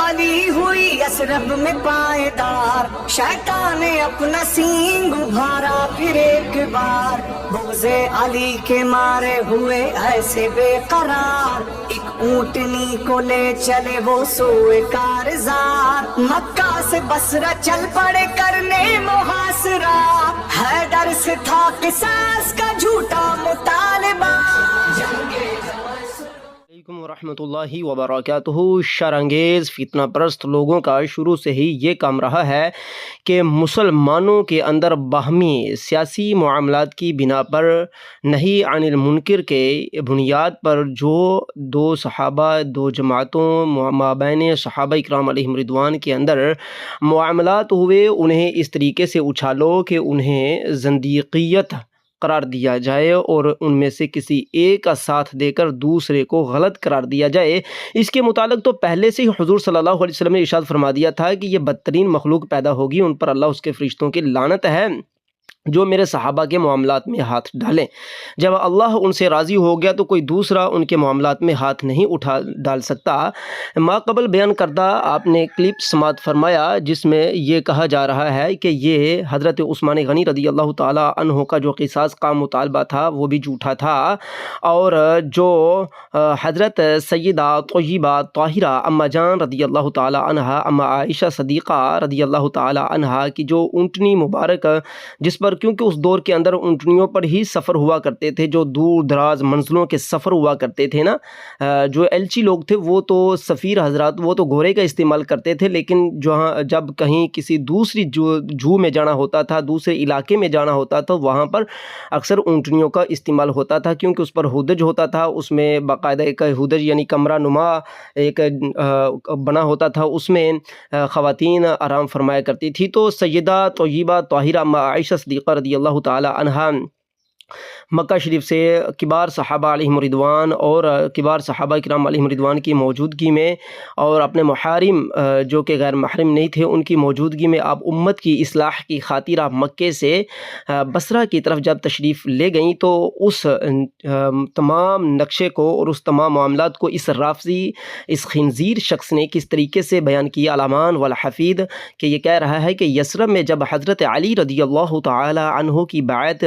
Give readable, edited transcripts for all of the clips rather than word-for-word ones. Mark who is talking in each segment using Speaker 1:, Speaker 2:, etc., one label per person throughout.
Speaker 1: علی ہوئی یثرب میں پائیدار، شیطان نے اپنا سینگ ابھارا پھر ایک بار، بغض علی کے مارے ہوئے ایسے بے قرار، ایک اونٹنی کو لے چلے وہ سوئے کارزار، مکہ سے بصرہ چل پڑے کرنے محاصرہ، حیدر سے تھا قصاص کا جھوٹا مطالبہ۔
Speaker 2: علیکم ورحمۃ اللہ وبرکاتہ۔ شرانگیز فتنہ پرست لوگوں کا شروع سے ہی یہ کام رہا ہے کہ مسلمانوں کے اندر باہمی سیاسی معاملات کی بنا پر نہی عن المنکر کے بنیاد پر جو دو صحابہ، دو جماعتوں مابین صحابہ اکرام علیہم رضوان کے اندر معاملات ہوئے، انہیں اس طریقے سے اچھالو کہ انہیں زندیقیت قرار دیا جائے اور ان میں سے کسی ایک کا ساتھ دے کر دوسرے کو غلط قرار دیا جائے۔ اس کے متعلق تو پہلے سے ہی حضور صلی اللہ علیہ وسلم نے ارشاد فرما دیا تھا کہ یہ بدترین مخلوق پیدا ہوگی، ان پر اللہ اس کے فرشتوں کی لعنت ہے جو میرے صحابہ کے معاملات میں ہاتھ ڈالیں۔ جب اللہ ان سے راضی ہو گیا تو کوئی دوسرا ان کے معاملات میں ہاتھ نہیں ڈال سکتا۔ ما قبل بیان کردہ آپ نے کلپ سماعت فرمایا جس میں یہ کہا جا رہا ہے کہ یہ حضرت عثمان غنی رضی اللہ تعالی عنہ کا جو قصاص کا مطالبہ تھا وہ بھی جھوٹا تھا، اور جو حضرت سیدہ طیبہ طاہرہ اما جان رضی اللہ تعالی عنہا، اما عائشہ صدیقہ رضی اللہ تعالی عنہا کی جو اونٹنی مبارک، جس پر کیونکہ اس دور کے اندر اونٹنیوں پر ہی سفر ہوا کرتے تھے، جو دور دراز منزلوں کے سفر ہوا کرتے تھے نا، جو ایلچی لوگ تھے وہ تو سفیر حضرات وہ تو گھوڑے کا استعمال کرتے تھے، لیکن جب کہیں کسی دوسری جو میں جانا ہوتا تھا، دوسرے علاقے میں جانا ہوتا تھا، وہاں پر اکثر اونٹنیوں کا استعمال ہوتا تھا، کیونکہ اس پر ہودج ہوتا تھا، اس میں باقاعدہ ایک ہودج یعنی کمرہ نما ایک بنا ہوتا تھا، اس میں خواتین آرام فرمایا کرتی تھی۔ تو سیدہ طیبہ طاہرہ اما عائشہ صدیقہ رضی اللہ تعالی عنہا مکہ شریف سے کبار صحابہ علیہم رضوان اور کبار صحابہ کرام علیہم رضوان کی موجودگی میں اور اپنے محارم جو کہ غیر محرم نہیں تھے ان کی موجودگی میں آپ امت کی اصلاح کی خاطر آپ مکے سے بصرہ کی طرف جب تشریف لے گئیں تو اس تمام نقشے کو اور اس تمام معاملات کو اس رافضی، اس خنزیر شخص نے کس طریقے سے بیان کیا علامان والحفید، کہ یہ کہہ رہا ہے کہ یثرب میں جب حضرت علی رضی اللہ تعالی عنہ کی بیعت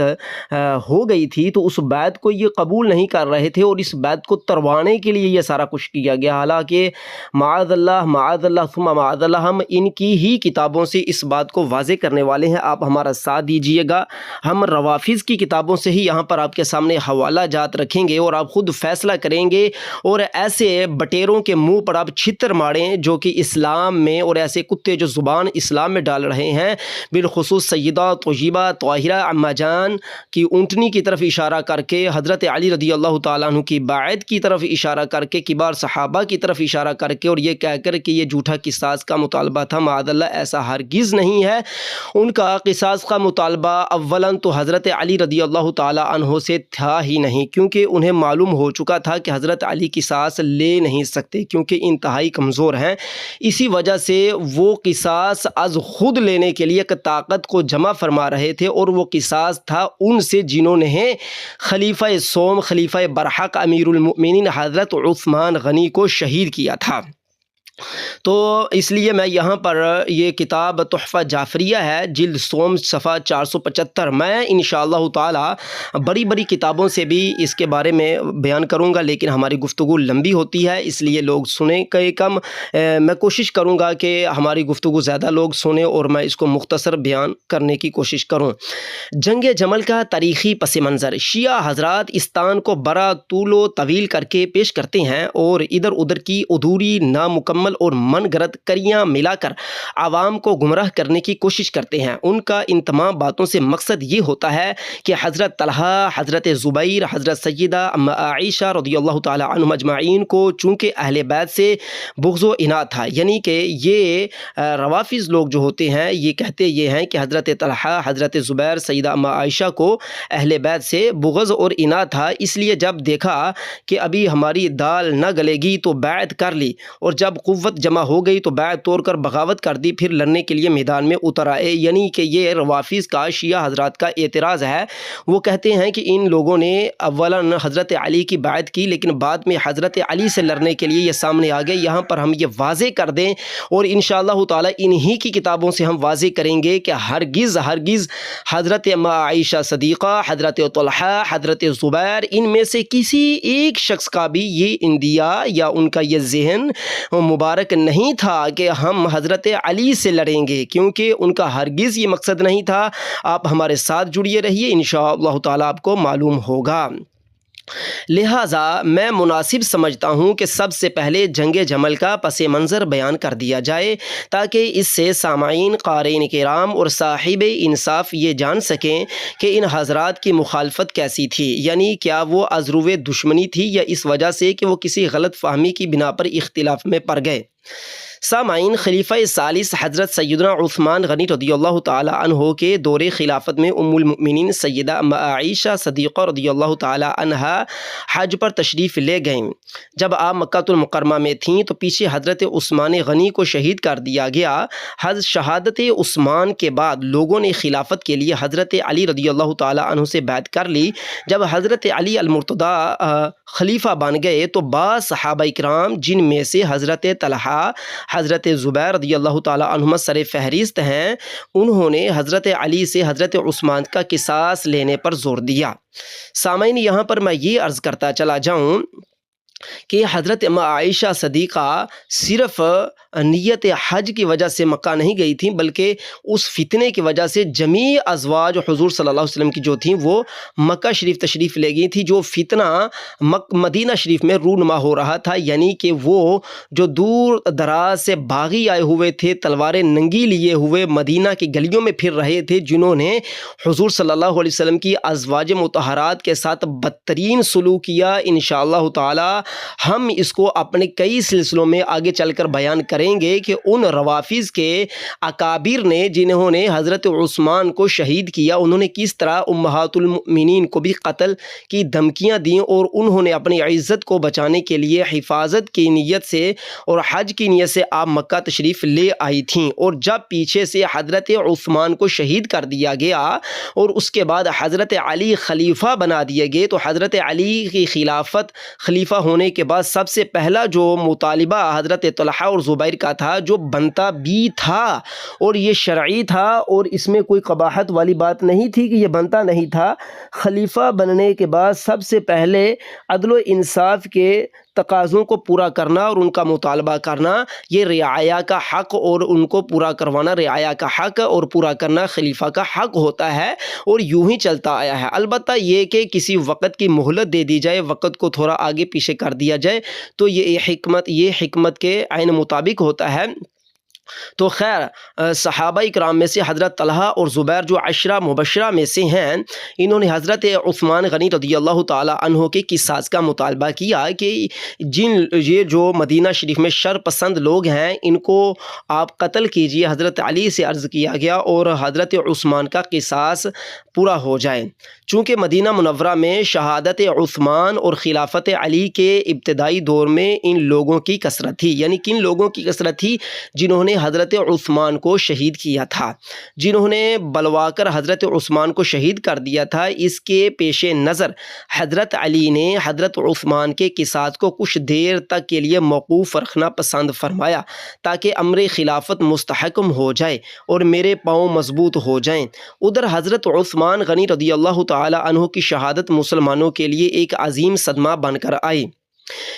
Speaker 2: ہو گئی تھی تو اس بیعت کو یہ قبول نہیں کر رہے تھے، اور اس بیعت کو تروانے کے لیے یہ سارا کچھ کیا گیا۔ حالانکہ معاذ اللہ ثم معاذ اللہ، ہم ان کی ہی کتابوں سے اس بات کو واضح کرنے والے ہیں، آپ ہمارا ساتھ دیجئے گا۔ ہم روافض کی کتابوں سے ہی یہاں پر آپ کے سامنے حوالہ جات رکھیں گے اور آپ خود فیصلہ کریں گے، اور ایسے بٹیروں کے منہ پر آپ چھتر ماریں جو کہ اسلام میں، اور ایسے کتے جو زبان اسلام میں ڈال رہے ہیں، بالخصوص سیدہ طیبہ طاہرہ اما جان کی اونٹنی کی طرف اشارہ کر کے، حضرت علی رضی اللہ تعالیٰ عنہ کی بیعت کی طرف اشارہ کر کے، کبار صحابہ کی طرف اشارہ کر کے، اور یہ کہہ کر کہ یہ جھوٹا قصاص کا مطالبہ تھا۔ معاذ اللہ، ایسا ہرگز نہیں ہے۔ ان کا قصاص کا مطالبہ اولاً تو حضرت علی رضی اللہ تعالیٰ عنہ سے تھا ہی نہیں، کیونکہ انہیں معلوم ہو چکا تھا کہ حضرت علی قصاص لے نہیں سکتے کیونکہ انتہائی کمزور ہیں۔ اسی وجہ سے وہ قصاص از خود لینے کے لیے ایک طاقت کو جمع فرما رہے تھے، اور وہ قصاص تھا ان سے جنہوں نے خلیفہ سوم، خلیفہ برحق، امیر المؤمنین حضرت عثمان غنی کو شہید کیا تھا۔ تو اس لیے میں یہاں پر یہ کتاب تحفہ جعفریہ ہے، جلد سوم، صفحہ 475، میں انشاءاللہ تعالی بڑی بڑی کتابوں سے بھی اس کے بارے میں بیان کروں گا، لیکن ہماری گفتگو لمبی ہوتی ہے اس لیے لوگ سنیں کہ کم۔ میں کوشش کروں گا کہ ہماری گفتگو زیادہ لوگ سنیں اور میں اس کو مختصر بیان کرنے کی کوشش کروں۔ جنگ جمل کا تاریخی پس منظر: شیعہ حضرات اس تان کو بڑا طول و طویل کر کے پیش کرتے ہیں اور ادھر ادھر کی ادھوری، نامکمل اور من گھڑت کریاں ملا کر عوام کو گمراہ کرنے کی کوشش کرتے ہیں۔ ان کا ان تمام باتوں سے مقصد یہ ہوتا ہے کہ حضرت طلحہ، حضرت زبیر، حضرت سیدہ اما عائشہ رضی اللہ تعالی عنہم اجمعین کو چونکہ اہل بیت سے بغض و عناد تھا، یعنی کہ یہ روافض لوگ جو ہوتے ہیں یہ کہتے یہ ہیں کہ حضرت طلحہ، حضرت زبیر، سیدہ اما عائشہ کو اہل بیت سے بغض اور عناد تھا، اس لیے جب دیکھا کہ ابھی ہماری دال نہ گلے گی تو بیعت کر لی، اور جب قوت جمع ہو گئی تو بیعت توڑ کر بغاوت کر دی، پھر لڑنے کے لیے میدان میں اتر آئے۔ یعنی کہ یہ روافض کا شیعہ حضرات کا اعتراض ہے۔ وہ کہتے ہیں کہ ان لوگوں نے اولاً حضرت علی کی بیعت کی، لیکن بعد میں حضرت علی سے لڑنے کے لیے یہ سامنے آ گئے۔ یہاں پر ہم یہ واضح کر دیں اور انشاءاللہ تعالی انہی کی کتابوں سے ہم واضح کریں گے کہ ہرگز حضرت عائشہ صدیقہ، حضرت طلحہ، حضرت زبیر، ان میں سے کسی ایک شخص کا بھی یہ اندیا یا ان کا یہ ذہن مبارک نہیں تھا کہ ہم حضرت علی سے لڑیں گے، کیونکہ ان کا ہرگز یہ مقصد نہیں تھا۔ آپ ہمارے ساتھ جڑیے رہیے، انشاءاللہ تعالی آپ کو معلوم ہوگا۔ لہٰذا میں مناسب سمجھتا ہوں کہ سب سے پہلے جنگ جمل کا پس منظر بیان کر دیا جائے، تاکہ اس سے سامعین، قارئین کرام اور صاحب انصاف یہ جان سکیں کہ ان حضرات کی مخالفت کیسی تھی، یعنی کیا وہ ازرو دشمنی تھی یا اس وجہ سے کہ وہ کسی غلط فہمی کی بنا پر اختلاف میں پڑ گئے۔ سامعین، خلیفہ ثالث حضرت سیدنا عثمان غنی رضی اللہ تعالی عنہ کے دور خلافت میں ام المؤمنین سیدہ عائشہ صدیقہ رضی اللہ تعالی عنہا حج پر تشریف لے گئیں۔ جب آپ مکہ المکرمہ میں تھیں تو پیچھے حضرت عثمان غنی کو شہید کر دیا گیا۔ حضرت شہادت عثمان کے بعد لوگوں نے خلافت کے لیے حضرت علی رضی اللہ تعالی عنہ سے بیعت کر لی۔ جب حضرت علی المرتضیٰ خلیفہ بن گئے تو بعض صحابہ کرام، جن میں سے حضرت طلحہ، حضرت زبیر رضی اللہ تعالی عنہما سر فہرست ہیں، انہوں نے حضرت علی سے حضرت عثمان کا قصاص لینے پر زور دیا۔ سامعین، یہاں پر میں یہ عرض کرتا چلا جاؤں کہ حضرت عائشہ صدیقہ صرف نیت حج کی وجہ سے مکہ نہیں گئی تھیں، بلکہ اس فتنے کی وجہ سے جمیع ازواج حضور صلی اللہ علیہ وسلم کی جو تھیں وہ مکہ شریف تشریف لے گئی تھی۔ جو فتنہ مدینہ شریف میں رونما ہو رہا تھا، یعنی کہ وہ جو دور دراز سے باغی آئے ہوئے تھے، تلواریں ننگی لیے ہوئے مدینہ کی گلیوں میں پھر رہے تھے، جنہوں نے حضور صلی اللہ علیہ وسلم کی ازواج مطہرات کے ساتھ بدترین سلوک کیا۔ انشاءاللہ تعالی ہم اس کو اپنے کئی سلسلوں میں آگے چل کر بیان کریں گے کہ ان روافض کے اکابر نے، جنہوں نے حضرت عثمان کو شہید کیا، انہوں نے کس طرح امہات المؤمنین کو بھی قتل کی دھمکیاں دیں، اور انہوں نے اپنی عزت کو بچانے کے لیے حفاظت کی نیت سے اور حج کی نیت سے آپ مکہ تشریف لے آئی تھیں۔ اور جب پیچھے سے حضرت عثمان کو شہید کر دیا گیا اور اس کے بعد حضرت علی خلیفہ بنا دیے گئے، تو حضرت علی کی خلیفہ ہونے کے بعد سب سے پہلا جو مطالبہ حضرت طلحہ اور زبیر کا تھا، جو بنتا بھی تھا اور یہ شرعی تھا، اور اس میں کوئی قباحت والی بات نہیں تھی کہ یہ بنتا نہیں تھا، خلیفہ بننے کے بعد سب سے پہلے عدل و انصاف کے تقاضوں کو پورا کرنا اور ان کا مطالبہ کرنا، یہ رعایا کا حق، اور ان کو پورا کروانا رعایا کا حق اور پورا کرنا خلیفہ کا حق ہوتا ہے، اور یوں ہی چلتا آیا ہے۔ البتہ یہ کہ کسی وقت کی مہلت دے دی جائے، وقت کو تھوڑا آگے پیچھے کر دیا جائے، تو یہ حکمت کے عین مطابق ہوتا ہے۔ تو خیر، صحابہ کرام میں سے حضرت طلحہ اور زبیر جو عشرہ مبشرہ میں سے ہیں، انہوں نے حضرت عثمان غنی رضی اللہ تعالی عنہ کے قصاص کا مطالبہ کیا کہ یہ جو مدینہ شریف میں شر پسند لوگ ہیں، ان کو آپ قتل کیجئے۔ حضرت علی سے عرض کیا گیا اور حضرت عثمان کا قصاص پورا ہو جائے۔ چونکہ مدینہ منورہ میں شہادت عثمان اور خلافت علی کے ابتدائی دور میں ان لوگوں کی کثرت تھی، یعنی کن لوگوں کی کثرت تھی؟ جنہوں نے حضرت عثمان کو شہید کیا تھا، جنہوں نے بلوا کر حضرت عثمان کو شہید کر دیا تھا۔ اس کے پیش نظر حضرت علی نے حضرت عثمان کے قصاص کو کچھ دیر تک کے لیے موقوف رکھنا پسند فرمایا، تاکہ امر خلافت مستحکم ہو جائے اور میرے پاؤں مضبوط ہو جائیں۔ ادھر حضرت عثمان غنی رضی اللہ تعالی عنہ کی شہادت مسلمانوں کے لیے ایک عظیم صدمہ بن کر آئی۔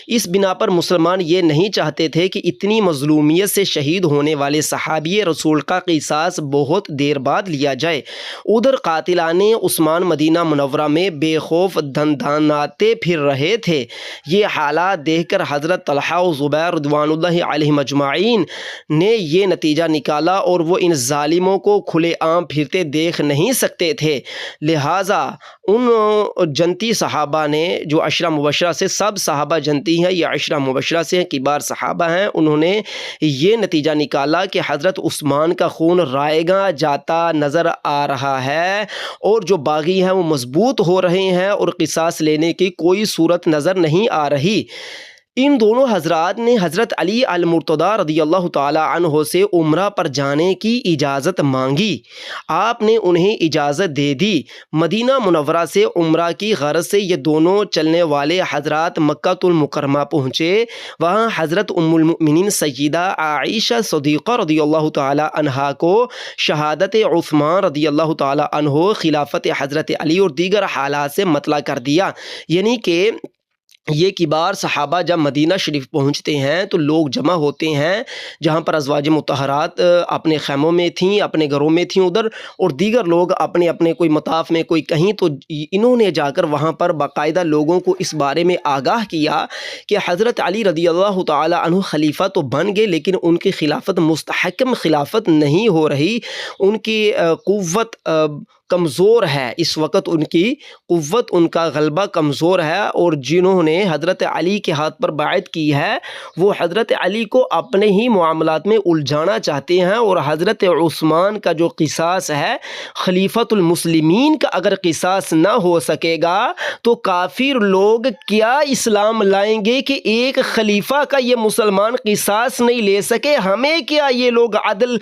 Speaker 2: اس بنا پر مسلمان یہ نہیں چاہتے تھے کہ اتنی مظلومیت سے شہید ہونے والے صحابی رسول کا قصاص بہت دیر بعد لیا جائے۔ ادھر قاتلان عثمان مدینہ منورہ میں بے خوف دنداناتے پھر رہے تھے۔ یہ حالات دیکھ کر حضرت طلحہ و زبیر رضوان اللہ علیہم اجمعین نے یہ نتیجہ نکالا، اور وہ ان ظالموں کو کھلے عام پھرتے دیکھ نہیں سکتے تھے، لہٰذا ان جنتی صحابہ نے، جو عشرہ مبشرہ سے سب صحابہ جنتی ہیں، یہ عشرہ مبشرہ سے کبار صحابہ ہیں، انہوں نے یہ نتیجہ نکالا کہ حضرت عثمان کا خون رائگاں جاتا نظر آ رہا ہے، اور جو باغی ہیں وہ مضبوط ہو رہے ہیں، اور قصاص لینے کی کوئی صورت نظر نہیں آ رہی۔ ان دونوں حضرات نے حضرت علی المرتضیٰ رضی اللہ تعالی عنہ سے عمرہ پر جانے کی اجازت مانگی۔ آپ نے انہیں اجازت دے دی۔ مدینہ منورہ سے عمرہ کی غرض سے یہ دونوں چلنے والے حضرات مکہ المکرمہ پہنچے۔ وہاں حضرت ام المؤمنین سیدہ عائشہ صدیقہ رضی اللہ تعالی عنہا کو شہادت عثمان رضی اللہ تعالی عنہ، خلافت حضرت علی اور دیگر حالات سے مطلع کر دیا۔ یعنی کہ یہ کبار صحابہ جب مدینہ شریف پہنچتے ہیں تو لوگ جمع ہوتے ہیں، جہاں پر ازواج مطہرات اپنے خیموں میں تھیں، اپنے گھروں میں تھیں ادھر، اور دیگر لوگ اپنے اپنے کوئی مطاف میں، کوئی کہیں، تو انہوں نے جا کر وہاں پر باقاعدہ لوگوں کو اس بارے میں آگاہ کیا کہ حضرت علی رضی اللہ تعالی عنہ خلیفہ تو بن گئے لیکن ان کی خلافت مستحکم خلافت نہیں ہو رہی، ان کی قوت کمزور ہے، اس وقت ان کی قوت، ان کا غلبہ کمزور ہے، اور جنہوں نے حضرت علی کے ہاتھ پر بیعت کی ہے وہ حضرت علی کو اپنے ہی معاملات میں الجھانا چاہتے ہیں، اور حضرت عثمان کا جو قصاص ہے، خلیفۃ المسلمین کا اگر قصاص نہ ہو سکے گا تو کافر لوگ کیا اسلام لائیں گے کہ ایک خلیفہ کا یہ مسلمان قصاص نہیں لے سکے، ہمیں کیا یہ لوگ عدل،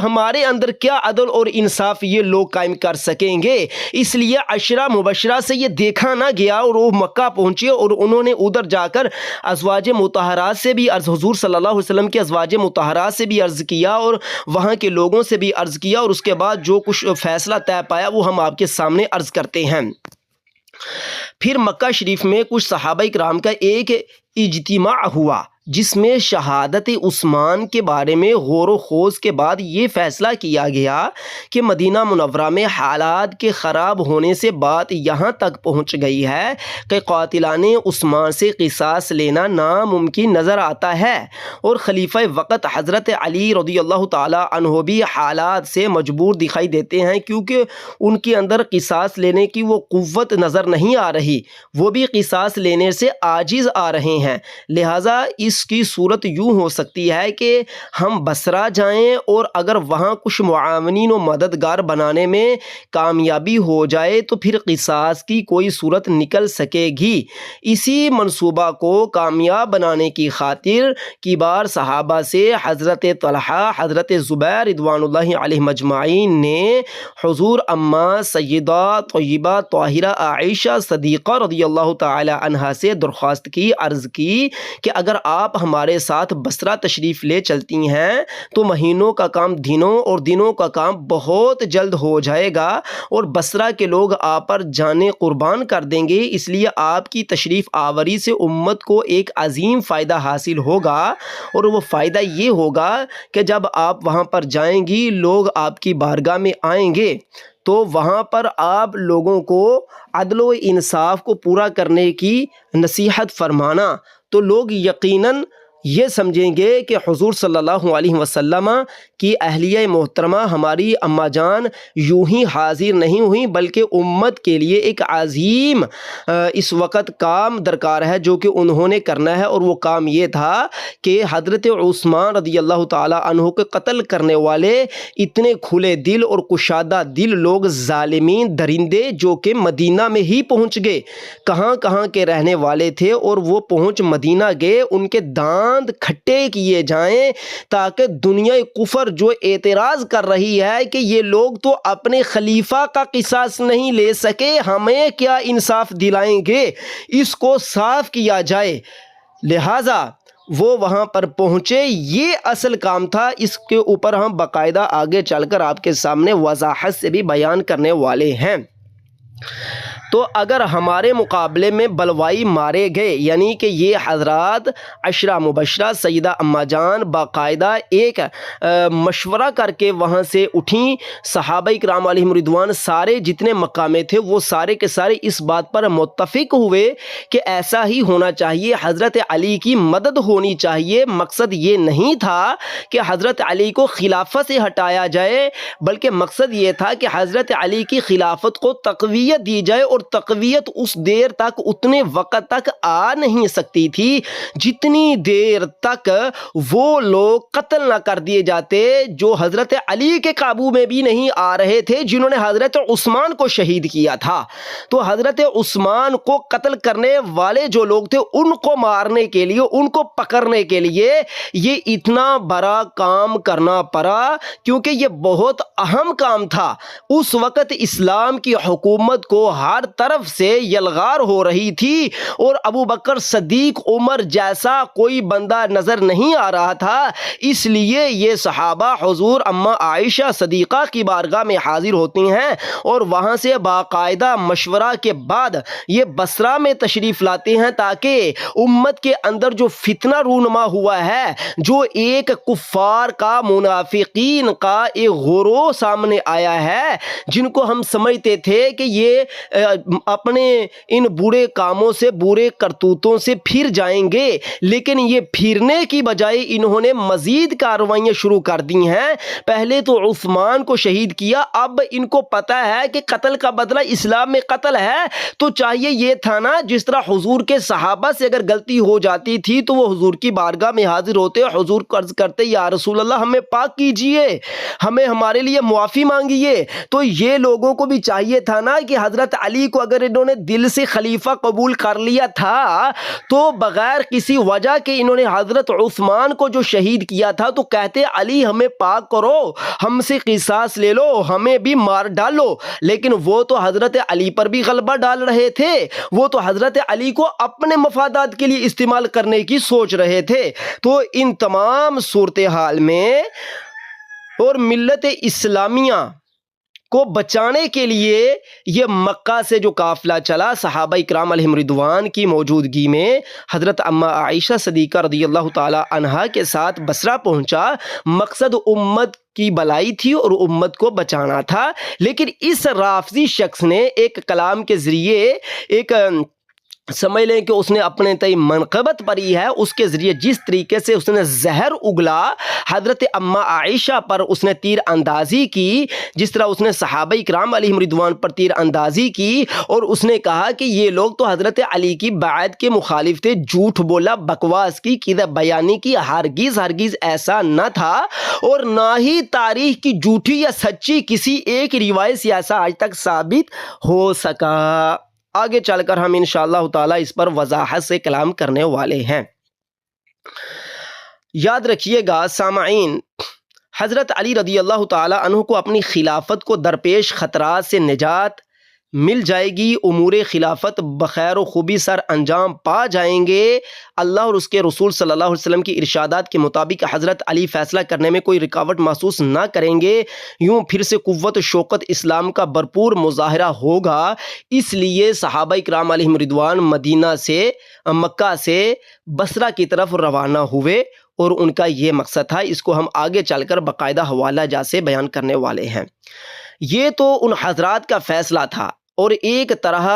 Speaker 2: ہمارے اندر کیا عدل اور انصاف یہ لوگ قائم کر سکیں گے۔ اس لیے عشرہ مبشرہ سے یہ دیکھا نہ گیا، اور وہ مکہ پہنچے اور انہوں نے ادھر جا کر ازواج مطہرات سے بھی عرض، حضور صلی اللہ علیہ وسلم کے ازواج مطہرات سے بھی عرض کیا اور وہاں کے لوگوں سے بھی عرض کیا، اور اس کے بعد جو کچھ فیصلہ طے پایا وہ ہم آپ کے سامنے عرض کرتے ہیں۔ پھر مکہ شریف میں کچھ صحابہ کرام کا ایک اجتماع ہوا جس میں شہادت عثمان کے بارے میں غور و خوض کے بعد یہ فیصلہ کیا گیا کہ مدینہ منورہ میں حالات کے خراب ہونے سے بات یہاں تک پہنچ گئی ہے کہ قاتلان عثمان سے قصاص لینا ناممکن نظر آتا ہے، اور خلیفہ وقت حضرت علی رضی اللہ تعالی عنہ بھی حالات سے مجبور دکھائی دیتے ہیں، کیونکہ ان کے اندر قصاص لینے کی وہ قوت نظر نہیں آ رہی، وہ بھی قصاص لینے سے عاجز آ رہے ہیں۔ لہٰذا اس کی صورت یوں ہو سکتی ہے کہ ہم بصرہ جائیں، اور اگر وہاں کچھ معاونین و مددگار بنانے میں کامیابی ہو جائے تو پھر قصاص کی کوئی صورت نکل سکے گی۔ اسی منصوبہ کو کامیاب بنانے کی خاطر کبار صحابہ سے حضرت طلحہ، حضرت زبیر رضوان اللہ علیہ مجمعین نے حضور اماں سیدہ طیبہ طاہرہ عائشہ صدیقہ رضی اللہ تعالی عنہا سے درخواست کی، عرض کی کہ اگر آپ ہمارے ساتھ بصرہ تشریف لے چلتی ہیں تو مہینوں کا کام دنوں اور دنوں کا کام بہت جلد ہو جائے گا، اور بصرہ کے لوگ آپ پر جانیں قربان کر دیں گے، اس لیے آپ کی تشریف آوری سے امت کو ایک عظیم فائدہ حاصل ہوگا، اور وہ فائدہ یہ ہوگا کہ جب آپ وہاں پر جائیں گی لوگ آپ کی بارگاہ میں آئیں گے تو وہاں پر آپ لوگوں کو عدل و انصاف کو پورا کرنے کی نصیحت فرمانا، تو لوگ یقیناً یہ سمجھیں گے کہ حضور صلی اللہ علیہ وسلم کی اہلیہ محترمہ ہماری اماں جان یوں ہی حاضر نہیں ہوئیں، بلکہ امت کے لیے ایک عظیم اس وقت کام درکار ہے جو کہ انہوں نے کرنا ہے، اور وہ کام یہ تھا کہ حضرت عثمان رضی اللہ تعالی عنہ کے قتل کرنے والے اتنے کھلے دل اور کشادہ دل لوگ، ظالمین درندے جو کہ مدینہ میں ہی پہنچ گئے، کہاں کہاں کے رہنے والے تھے، اور وہ پہنچ مدینہ گئے، ان کے داند کھٹے کیے جائیں تاکہ دنیا کفر جو اعتراض کر رہی ہے کہ یہ لوگ تو اپنے خلیفہ کا قصاص نہیں لے سکے، ہمیں کیا انصاف دلائیں گے، اس کو صاف کیا جائے۔ لہٰذا وہ وہاں پر پہنچے، یہ اصل کام تھا، اس کے اوپر ہم باقاعدہ آگے چل کر آپ کے سامنے وضاحت سے بھی بیان کرنے والے ہیں۔ تو اگر ہمارے مقابلے میں بلوائی مارے گئے، یعنی کہ یہ حضرات عشرہ مبشرہ سیدہ اماں جان باقاعدہ ایک مشورہ کر کے وہاں سے اٹھیں، صحابہ کرام علیہم رضوان سارے جتنے مقامے تھے وہ سارے کے سارے اس بات پر متفق ہوئے کہ ایسا ہی ہونا چاہیے، حضرت علی کی مدد ہونی چاہیے۔ مقصد یہ نہیں تھا کہ حضرت علی کو خلافت سے ہٹایا جائے، بلکہ مقصد یہ تھا کہ حضرت علی کی خلافت کو تقویت تقویت دی جائے، اور تقویت اس دیر تک اتنے وقت تک آ نہیں سکتی تھی جتنی دیر تک وہ لوگ قتل نہ کر دیے جاتے جو حضرت علی کے قابو میں بھی نہیں آ رہے تھے، جنہوں نے حضرت عثمان کو شہید کیا تھا۔ تو حضرت عثمان کو قتل کرنے والے جو لوگ تھے ان کو مارنے کے لیے، ان کو پکڑنے کے لیے یہ اتنا بڑا کام کرنا پڑا، کیونکہ یہ بہت اہم کام تھا۔ اس وقت اسلام کی حکومت کو ہر طرف سے یلغار ہو رہی تھی، اور ابو بکر صدیق عمر جیسا کوئی بندہ نظر نہیں آ رہا تھا، اس لیے یہ صحابہ حضور اما عائشہ صدیقہ کی بارگاہ میں حاضر ہوتی ہیں، اور وہاں سے باقاعدہ مشورہ کے بعد یہ بصرہ میں تشریف لاتے ہیں، تاکہ امت کے اندر جو فتنہ رونما ہوا ہے، جو ایک کفار کا، منافقین کا ایک گروہ سامنے آیا ہے، جن کو ہم سمجھتے تھے کہ یہ اپنے ان برے کاموں سے، برے کرتوتوں سے پھر جائیں گے، لیکن یہ پھرنے کی بجائے انہوں نے مزید کارروائیاں شروع کر دی ہیں۔ پہلے تو عثمان کو شہید کیا، اب ان کو پتہ ہے کہ قتل کا بدلہ اسلام میں قتل ہے، تو چاہیے یہ تھا نا، جس طرح حضور کے صحابہ سے اگر غلطی ہو جاتی تھی تو وہ حضور کی بارگاہ میں حاضر ہوتے، حضور کو عرض کرتے یا رسول اللہ ہمیں پاک کیجئے، ہمیں ہمارے لیے معافی مانگیے۔ تو یہ لوگوں کو بھی چاہیے تھا نا کہ حضرت علی کو اگر انہوں نے دل سے خلیفہ قبول کر لیا تھا تو بغیر کسی وجہ کے انہوں نے حضرت عثمان کو جو شہید کیا تھا تو کہتے علی ہمیں پاک کرو، ہم سے قصاص لے لو، ہمیں بھی مار ڈالو۔ لیکن وہ تو حضرت علی پر بھی غلبہ ڈال رہے تھے، وہ تو حضرت علی کو اپنے مفادات کے لیے استعمال کرنے کی سوچ رہے تھے۔ تو ان تمام صورتحال میں اور ملت اسلامیہ کو بچانے کے لیے یہ مکہ سے جو قافلہ چلا، صحابہ اکرام علیہم رضوان کی موجودگی میں حضرت اما عائشہ صدیقہ رضی اللہ تعالی عنہا کے ساتھ بصرہ پہنچا۔ مقصد امت کی بلائی تھی اور امت کو بچانا تھا، لیکن اس رافضی شخص نے ایک کلام کے ذریعے، ایک سمجھ لیں کہ اس نے اپنے تئیں منقبت پری ہے، اس کے ذریعے جس طریقے سے اس نے زہر اگلا، حضرت اما عائشہ پر اس نے تیر اندازی کی، جس طرح اس نے صحابہ اکرام علیہم رضوان پر تیر اندازی کی، اور اس نے کہا کہ یہ لوگ تو حضرت علی کی بیعت کے مخالف تھے، جھوٹ بولا، بکواس کی، کذب بیانی کی، ہرگز ہرگز ایسا نہ تھا، اور نہ ہی تاریخ کی جھوٹی یا سچی کسی ایک روایت سے ایسا آج تک ثابت ہو سکا۔ آگے چل کر ہم انشاءاللہ تعالی اس پر وضاحت سے کلام کرنے والے ہیں۔ یاد رکھیے گا سامعین، حضرت علی رضی اللہ تعالی عنہ کو اپنی خلافت کو درپیش خطرات سے نجات مل جائے گی، امور خلافت بخیر و خوبی سر انجام پا جائیں گے۔ اللہ اور اس کے رسول صلی اللہ علیہ وسلم کی ارشادات کے مطابق حضرت علی فیصلہ کرنے میں کوئی رکاوٹ محسوس نہ کریں گے، یوں پھر سے قوت و شوکت اسلام کا بھرپور مظاہرہ ہوگا۔ اس لیے صحابہ اکرام علیہم رضوان مدینہ سے، مکہ سے بصرہ کی طرف روانہ ہوئے، اور ان کا یہ مقصد تھا۔ اس کو ہم آگے چل کر باقاعدہ حوالہ جات سے بیان کرنے والے ہیں۔ یہ تو ان حضرات کا فیصلہ تھا، اور ایک طرح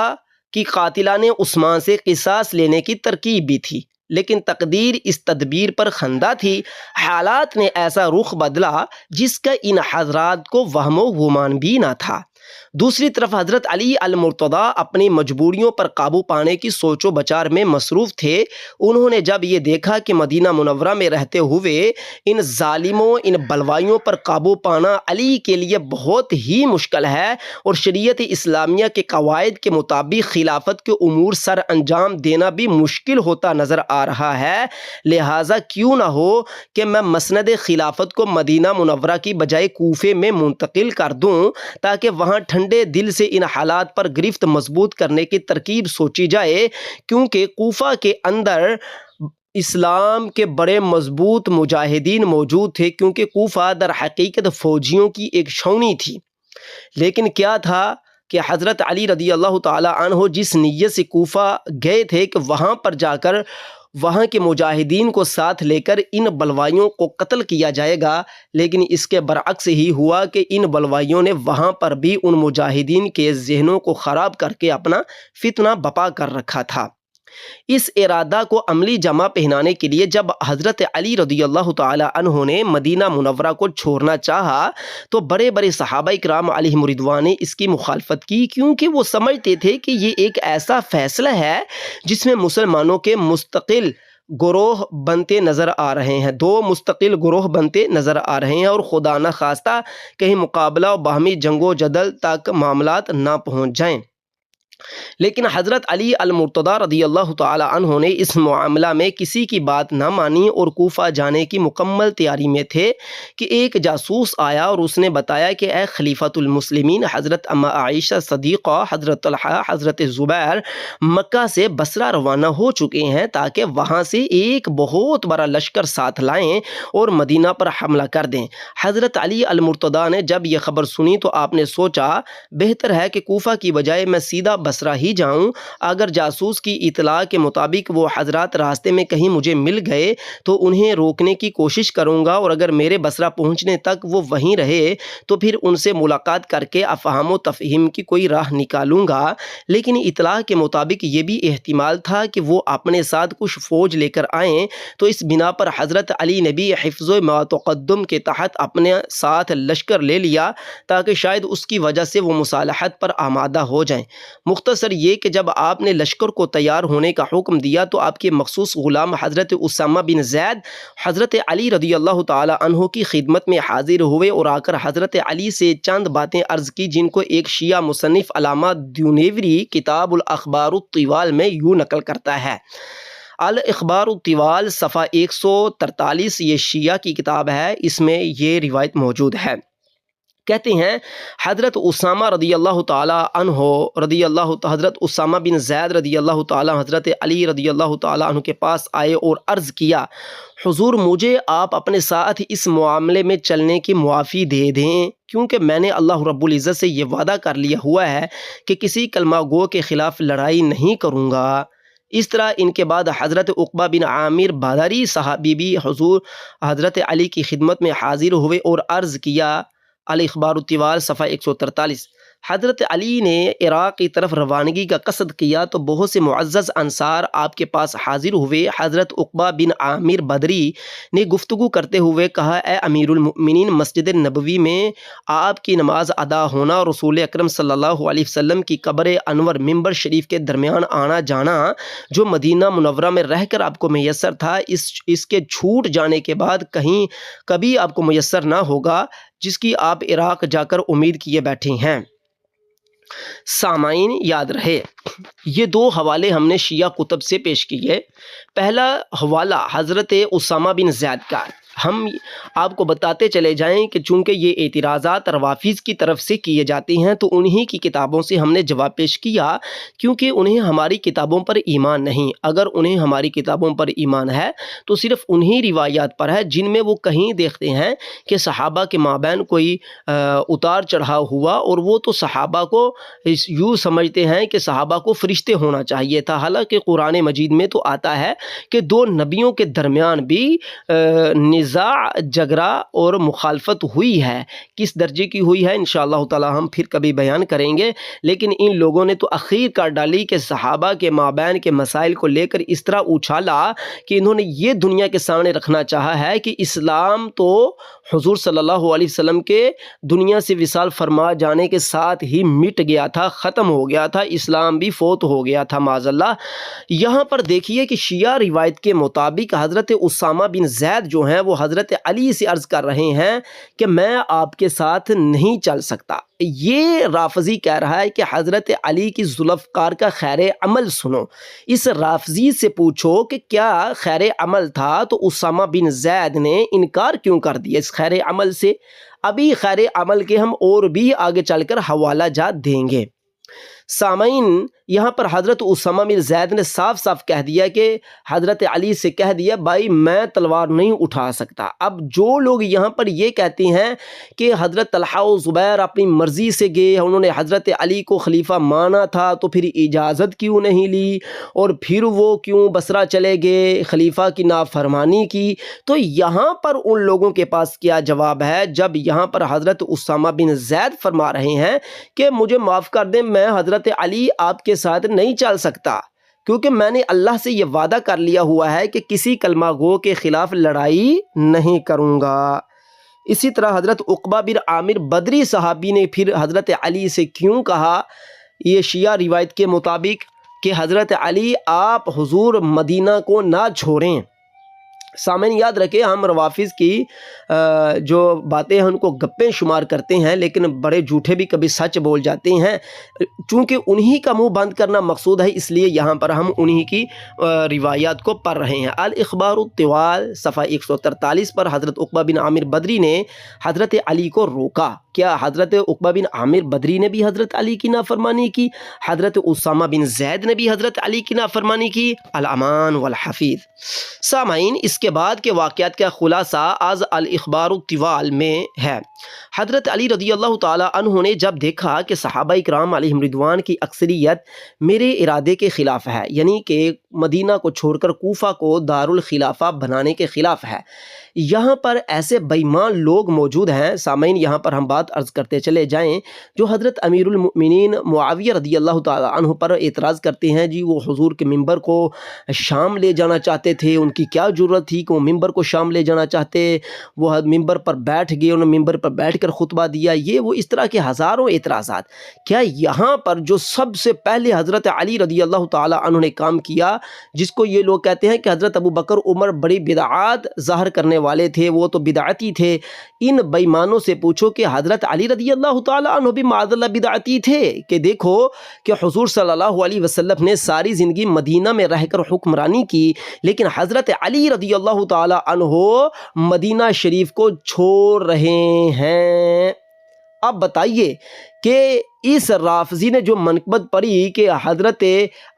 Speaker 2: کی قاتلان عثمان سے قصاص لینے کی ترکیب بھی تھی، لیکن تقدیر اس تدبیر پر خندہ تھی۔ حالات نے ایسا رخ بدلا جس کا ان حضرات کو وہم و گمان بھی نہ تھا۔ دوسری طرف حضرت علی المرتضیٰ اپنی مجبوریوں پر قابو پانے کی سوچ و بچار میں مصروف تھے۔ انہوں نے جب یہ دیکھا کہ مدینہ منورہ میں رہتے ہوئے ان ظالموں، ان بلوائیوں پر قابو پانا علی کے لیے بہت ہی مشکل ہے، اور شریعت اسلامیہ کے قواعد کے مطابق خلافت کے امور سر انجام دینا بھی مشکل ہوتا نظر آ رہا ہے، لہٰذا کیوں نہ ہو کہ میں مسند خلافت کو مدینہ منورہ کی بجائے کوفے میں منتقل کر دوں، تاکہ وہاں ٹھنڈے دل سے ان حالات پر گرفت مضبوط کرنے کی ترکیب سوچی جائے، کیونکہ کوفہ کے اندر اسلام کے بڑے مضبوط مجاہدین موجود تھے، کیونکہ کوفہ در حقیقت فوجیوں کی ایک چھاؤنی تھی۔ لیکن کیا تھا کہ حضرت علی رضی اللہ تعالی عنہ جس نیت سے کوفہ گئے تھے کہ وہاں پر جا کر وہاں کے مجاہدین کو ساتھ لے کر ان بلوائیوں کو قتل کیا جائے گا، لیکن اس کے برعکس ہی ہوا کہ ان بلوائیوں نے وہاں پر بھی ان مجاہدین کے ذہنوں کو خراب کر کے اپنا فتنہ بپا کر رکھا تھا۔ اس ارادہ کو عملی جمع پہنانے کے لیے جب حضرت علی رضی اللہ تعالی عنہ نے مدینہ منورہ کو چھوڑنا چاہا تو بڑے بڑے صحابہ کرام علیہم رضوان نے اس کی مخالفت کی، کیونکہ وہ سمجھتے تھے کہ یہ ایک ایسا فیصلہ ہے جس میں مسلمانوں کے مستقل گروہ بنتے نظر آ رہے ہیں، دو مستقل گروہ بنتے نظر آ رہے ہیں، اور خدا نہ خواستہ کہیں مقابلہ و باہمی جنگ و جدل تک معاملات نہ پہنچ جائیں۔ لیکن حضرت علی المرتضی رضی اللہ تعالی عنہ نے اس معاملہ میں کسی کی بات نہ مانی اور کوفہ جانے کی مکمل تیاری میں تھے کہ ایک جاسوس آیا اور اس نے بتایا کہ اے خلیفۃ المسلمین، حضرت اما عائشہ صدیقہ، حضرت طلحہ، حضرت زبیر مکہ سے بصرہ روانہ ہو چکے ہیں تاکہ وہاں سے ایک بہت بڑا لشکر ساتھ لائیں اور مدینہ پر حملہ کر دیں۔ حضرت علی المرتضی نے جب یہ خبر سنی تو آپ نے سوچا بہتر ہے کہ کوفہ کی بجائے میں سیدھا بصرہ ہی جاؤں، اگر جاسوس کی اطلاع کے مطابق وہ حضرات راستے میں کہیں مجھے مل گئے تو انہیں روکنے کی کوشش کروں گا، اور اگر میرے بصرہ پہنچنے تک وہ وہیں رہے تو پھر ان سے ملاقات کر کے افہام و تفہیم کی کوئی راہ نکالوں گا۔ لیکن اطلاع کے مطابق یہ بھی احتمال تھا کہ وہ اپنے ساتھ کچھ فوج لے کر آئیں، تو اس بنا پر حضرت علی نے بھی حفظ و ما تقدم کے تحت اپنے ساتھ لشکر لے لیا تاکہ شاید اس کی وجہ سے وہ مصالحت پر آمادہ ہو جائیں۔ مختصر یہ کہ جب آپ نے لشکر کو تیار ہونے کا حکم دیا تو آپ کے مخصوص غلام حضرت اسامہ بن زید حضرت علی رضی اللہ تعالی عنہ کی خدمت میں حاضر ہوئے اور آ کر حضرت علی سے چند باتیں عرض کی، جن کو ایک شیعہ مصنف علامہ دیونیوری کتاب الاخبار الطوال میں یوں نقل کرتا ہے۔ الاخبار الطوال صفحہ 143، یہ شیعہ کی کتاب ہے، اس میں یہ روایت موجود ہے۔ کہتے ہیں حضرت اسامہ رضی اللہ تعالی عنہ حضرت اسامہ بن زید رضی اللہ تعالی حضرت علی رضی اللہ تعالی عنہ کے پاس آئے اور عرض کیا، حضور مجھے آپ اپنے ساتھ اس معاملے میں چلنے کی معافی دے دیں، کیونکہ میں نے اللہ رب العزت سے یہ وعدہ کر لیا ہوا ہے کہ کسی کلمہ گو کے خلاف لڑائی نہیں کروں گا۔ اس طرح ان کے بعد حضرت عقبہ بن عامر بادری صحابی بھی حضور حضرت علی کی خدمت میں حاضر ہوئے اور عرض کیا۔ الاخبار الطوال صفحہ 143۔ حضرت علی نے عراق کی طرف روانگی کا قصد کیا تو بہت سے معزز انصار آپ کے پاس حاضر ہوئے۔ حضرت عقبہ بن عامر بدری نے گفتگو کرتے ہوئے کہا، اے امیر المؤمنین، مسجد نبوی میں آپ کی نماز ادا ہونا اور رسول اکرم صلی اللہ علیہ وسلم کی قبر انور منبر شریف کے درمیان آنا جانا جو مدینہ منورہ میں رہ کر آپ کو میسر تھا، اس کے چھوٹ جانے کے بعد کبھی آپ کو میسر نہ ہوگا، جس کی آپ عراق جا کر امید کیے بیٹھے ہیں۔ سامعین یاد رہے یہ دو حوالے ہم نے شیعہ کتب سے پیش کیے۔ پہلا حوالہ حضرت اسامہ بن زید کا، ہم آپ کو بتاتے چلے جائیں کہ چونکہ یہ اعتراضات روافض کی طرف سے کیے جاتے ہیں تو انہی کی کتابوں سے ہم نے جواب پیش کیا، کیونکہ انہیں ہماری کتابوں پر ایمان نہیں۔ اگر انہیں ہماری کتابوں پر ایمان ہے تو صرف انہی روایات پر ہے جن میں وہ کہیں دیکھتے ہیں کہ صحابہ کے مابین کوئی اتار چڑھاؤ ہوا، اور وہ تو صحابہ کو یوں سمجھتے ہیں کہ صحابہ کو فرشتے ہونا چاہیے تھا، حالانکہ قرآن مجید میں تو آتا ہے کہ دو نبیوں کے درمیان بھی نزاع، جھگڑا اور مخالفت ہوئی ہے۔ کس درجے کی ہوئی ہے انشاءاللہ تعالی ہم پھر کبھی بیان کریں گے، لیکن ان لوگوں نے تو اخیر کر ڈالی کہ صحابہ کے مابین کے مسائل کو لے کر اس طرح اچھالا کہ انہوں نے یہ دنیا کے سامنے رکھنا چاہا ہے کہ اسلام تو حضور صلی اللہ علیہ وسلم کے دنیا سے وصال فرما جانے کے ساتھ ہی مٹ گیا تھا، ختم ہو گیا تھا، اسلام بھی فوت ہو گیا تھا معاذ اللہ۔ یہاں پر دیکھیے کہ شیعہ روایت کے مطابق حضرت اسامہ بن زید جو ہیں وہ حضرت علی سے عرض کر رہے ہیں کہ میں آپ کے ساتھ نہیں چل سکتا۔ یہ رافضی کہہ رہا ہے کہ حضرت علی کی ذوالفقار کا خیر عمل سنو، اس رافضی سے پوچھو کہ کیا خیر عمل تھا، تو اسامہ بن زید نے انکار کیوں کر دیا اس خیر عمل سے۔ ابھی خیر عمل کے ہم اور بھی آگے چل کر حوالہ جات دیں گے۔ سامعین یہاں پر حضرت اسامہ بن زید نے صاف صاف کہہ دیا کہ حضرت علی سے کہہ دیا، بھائی میں تلوار نہیں اٹھا سکتا۔ اب جو لوگ یہاں پر یہ کہتے ہیں کہ حضرت طلحہ و زبیر اپنی مرضی سے گئے، انہوں نے حضرت علی کو خلیفہ مانا تھا تو پھر اجازت کیوں نہیں لی، اور پھر وہ کیوں بصرہ چلے گئے، خلیفہ کی نافرمانی کی، تو یہاں پر ان لوگوں کے پاس کیا جواب ہے جب یہاں پر حضرت اسامہ بن زید فرما رہے ہیں کہ مجھے معاف کر دیں، میں حضرت علی آپ کے ساتھ نہیں چل سکتا، کیونکہ میں نے اللہ سے یہ وعدہ کر لیا ہوا ہے کہ کسی کلمہ گو کے خلاف لڑائی نہیں کروں گا۔ اسی طرح حضرت عقبہ بن عامر بدری صحابی نے پھر حضرت علی سے کیوں کہا؟ یہ شیعہ روایت کے مطابق کہ حضرت علی آپ حضور مدینہ کو نہ چھوڑیں۔ سامعین یاد رکھیں، ہم روافظ کی جو باتیں ہیں ان کو گپیں شمار کرتے ہیں، لیکن بڑے جھوٹے بھی کبھی سچ بول جاتے ہیں۔ چونکہ انہی کا منہ بند کرنا مقصود ہے، اس لیے یہاں پر ہم انہی کی روایات کو پڑھ رہے ہیں۔ الاخبار الطوال صفحہ 143 پر حضرت عقبہ بن عامر بدری نے حضرت علی کو روکا۔ کیا حضرت عقبہ بن عامر بدری نے بھی حضرت علی کی نافرمانی کی؟ حضرت اسامہ بن زید نے بھی حضرت علی کی نافرمانی کی؟ الامان والحفیظ۔ سامعین، اس کے بعد کے واقعات کا خلاصہ از الاخبار الطوال میں ہے۔ حضرت علی رضی اللہ تعالی عنہ نے جب دیکھا کہ صحابہ کرام علیہم رضوان کی اکثریت میرے ارادے کے خلاف ہے، یعنی کہ مدینہ کو چھوڑ کر کوفہ کو دارالخلافہ بنانے کے خلاف ہے، یہاں پر ایسے بےایمان لوگ موجود ہیں۔ سامعین، یہاں پر ہم بات عرض کرتے چلے جائیں، جو حضرت امیر المؤمنین معاویہ رضی اللہ تعالی عنہ پر اعتراض کرتے ہیں، جی وہ حضور کے ممبر کو شام لے جانا چاہتے تھے، ان کی کیا ضرورت تھی کہ وہ ممبر کو شام لے جانا چاہتے، وہ ممبر پر بیٹھ گئے، انہوں نے ممبر پر بیٹھ کر خطبہ دیا، یہ وہ اس طرح کے ہزاروں اعتراضات۔ کیا یہاں پر جو سب سے پہلے حضرت علی رضی اللہ تعالی عنہ نے کام کیا، جس کو یہ لوگ کہتے ہیں کہ حضرت ابو بکر عمر بڑی بدعات ظاہر کرنے والے تھے، وہ تو بدعتی تھے، ان بےایمانوں سے پوچھو کہ حضرت علی رضی اللہ تعالی عنہ بھی معاذ اللہ بدعتی تھے؟ کہ دیکھو کہ حضور صلی اللہ علیہ وسلم نے ساری زندگی مدینہ میں رہ کر حکمرانی کی، لیکن حضرت علی رضی اللہ تعالی عنہ مدینہ شریف کو چھوڑ رہے ہیں۔ اب بتائیے کہ اس رافضی نے جو منقبت پڑھی کہ حضرت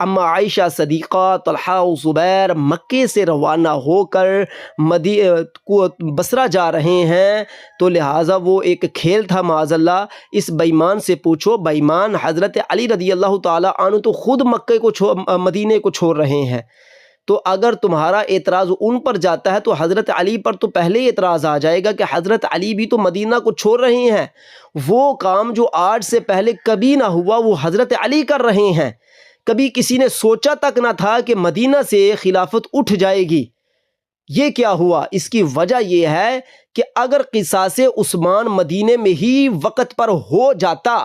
Speaker 2: اما عائشہ صدیقہ، طلحہ و زبیر مکے سے روانہ ہو کر بصرہ جا رہے ہیں، تو لہٰذا وہ ایک کھیل تھا معاذ اللہ۔ اس بےایمان سے پوچھو، بےایمان حضرت علی رضی اللہ تعالی عنہ تو خود مکے کو مدینے کو چھوڑ رہے ہیں، تو اگر تمہارا اعتراض ان پر جاتا ہے تو حضرت علی پر تو پہلے اعتراض آ جائے گا کہ حضرت علی بھی تو مدینہ کو چھوڑ رہے ہیں، وہ کام جو آج سے پہلے کبھی نہ ہوا وہ حضرت علی کر رہے ہیں۔ کبھی کسی نے سوچا تک نہ تھا کہ مدینہ سے خلافت اٹھ جائے گی۔ یہ کیا ہوا؟ اس کی وجہ یہ ہے کہ اگر قصاص عثمان مدینے میں ہی وقت پر ہو جاتا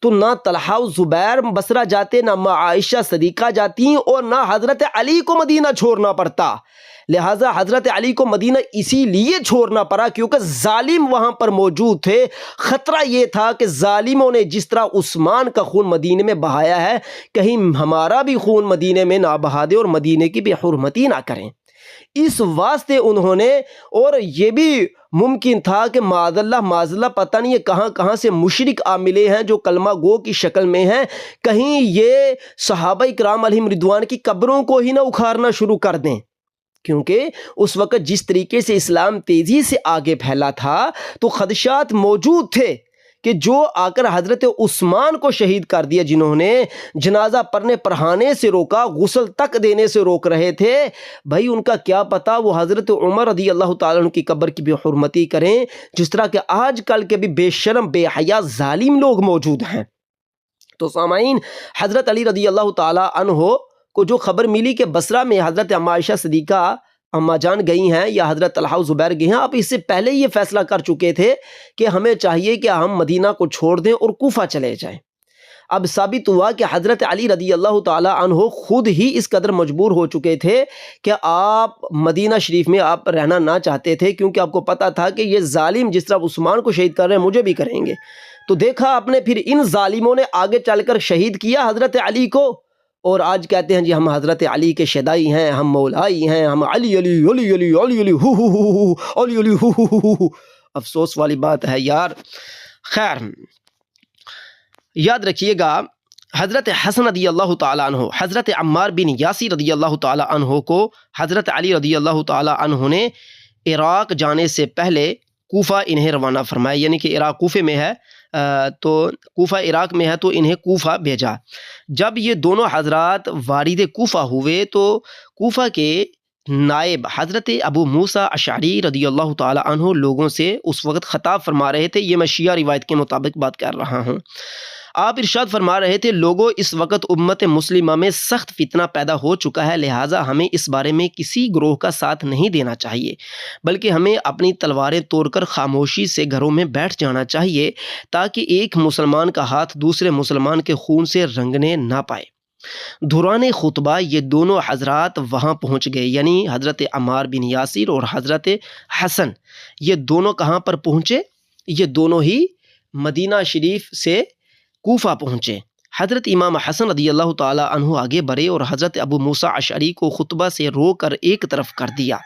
Speaker 2: تو نہ طلحہ و زبیر بصرہ جاتے، نہ عائشہ صدیقہ جاتی، اور نہ حضرت علی کو مدینہ چھوڑنا پڑتا۔ لہٰذا حضرت علی کو مدینہ اسی لیے چھوڑنا پڑا کیونکہ ظالم وہاں پر موجود تھے۔ خطرہ یہ تھا کہ ظالموں نے جس طرح عثمان کا خون مدینے میں بہایا ہے، کہیں ہمارا بھی خون مدینے میں نہ بہا دے اور مدینے کی بے حرمتی نہ کریں۔ اس واسطے انہوں نے، اور یہ بھی ممکن تھا کہ معاذ اللہ پتہ نہیں یہ کہاں کہاں سے مشرک آ ملے ہیں جو کلمہ گو کی شکل میں ہیں، کہیں یہ صحابہ کرام علیہم رضوان کی قبروں کو ہی نہ اکھاڑنا شروع کر دیں، کیونکہ اس وقت جس طریقے سے اسلام تیزی سے آگے پھیلا تھا تو خدشات موجود تھے کہ جو آ کر حضرت عثمان کو شہید کر دیا، جنہوں نے جنازہ پڑھانے سے روکا، غسل تک دینے سے روک رہے تھے، بھائی ان کا کیا پتہ وہ حضرت عمر رضی اللہ تعالیٰ عنہ کی قبر کی بے حرمتی کریں، جس طرح کہ آج کل کے بھی بے شرم بے حیا ظالم لوگ موجود ہیں۔ تو سامعین، حضرت علی رضی اللہ تعالیٰ عنہ کو جو خبر ملی کہ بصرہ میں حضرت اما عائشہ صدیقہ اما جان گئی ہیں یا حضرت طلحہ و زبیر گئے ہیں، آپ اس سے پہلے یہ فیصلہ کر چکے تھے کہ ہمیں چاہیے کہ ہم مدینہ کو چھوڑ دیں اور کوفہ چلے جائیں۔ اب ثابت ہوا کہ حضرت علی رضی اللہ تعالی عنہ خود ہی اس قدر مجبور ہو چکے تھے کہ آپ مدینہ شریف میں آپ رہنا نہ چاہتے تھے، کیونکہ آپ کو پتہ تھا کہ یہ ظالم جس طرح عثمان کو شہید کر رہے ہیں مجھے بھی کریں گے۔ تو دیکھا آپ نے، پھر ان ظالموں نے آگے چل کر شہید کیا حضرت علی کو، اور آج کہتے ہیں جی ہم حضرت علی کے شدائی ہیں، ہم مولائی ہیں، ہم علی علی علی علی علی علی ہو ہو ہو علی علی ہو ہو ہو۔ افسوس والی بات ہے یار۔ خیر، یاد رکھیے گا، حضرت حسن رضی اللہ تعالیٰ عنہ، حضرت عمار بن یاسر رضی اللہ تعالیٰ عنہ کو حضرت علی رضی اللہ تعالیٰ عنہ نے عراق جانے سے پہلے کوفہ انہیں روانہ فرمایا، یعنی کہ عراق کوفے میں ہے، تو کوفہ عراق میں ہے تو انہیں کوفہ بھیجا۔ جب یہ دونوں حضرات وارد کوفہ ہوئے تو کوفہ کے نائب حضرت ابو موسیٰ اشعری رضی اللہ تعالی عنہ لوگوں سے اس وقت خطاب فرما رہے تھے۔ یہ میں شیعہ روایت کے مطابق بات کر رہا ہوں۔ آپ ارشاد فرما رہے تھے لوگوں اس وقت امت مسلمہ میں سخت فتنہ پیدا ہو چکا ہے، لہٰذا ہمیں اس بارے میں کسی گروہ کا ساتھ نہیں دینا چاہیے، بلکہ ہمیں اپنی تلواریں توڑ کر خاموشی سے گھروں میں بیٹھ جانا چاہیے تاکہ ایک مسلمان کا ہاتھ دوسرے مسلمان کے خون سے رنگنے نہ پائے۔ دوران خطبہ یہ دونوں حضرات وہاں پہنچ گئے، یعنی حضرت عمار بن یاسر اور حضرت حسن، یہ دونوں کہاں پر پہنچے؟ یہ دونوں ہی مدینہ شریف سے کوفہ پہنچے۔ حضرت امام حسن رضی اللہ تعالی عنہ آگے بڑھے اور حضرت ابو موسیٰ اشعری کو خطبہ سے رو کر ایک طرف کر دیا۔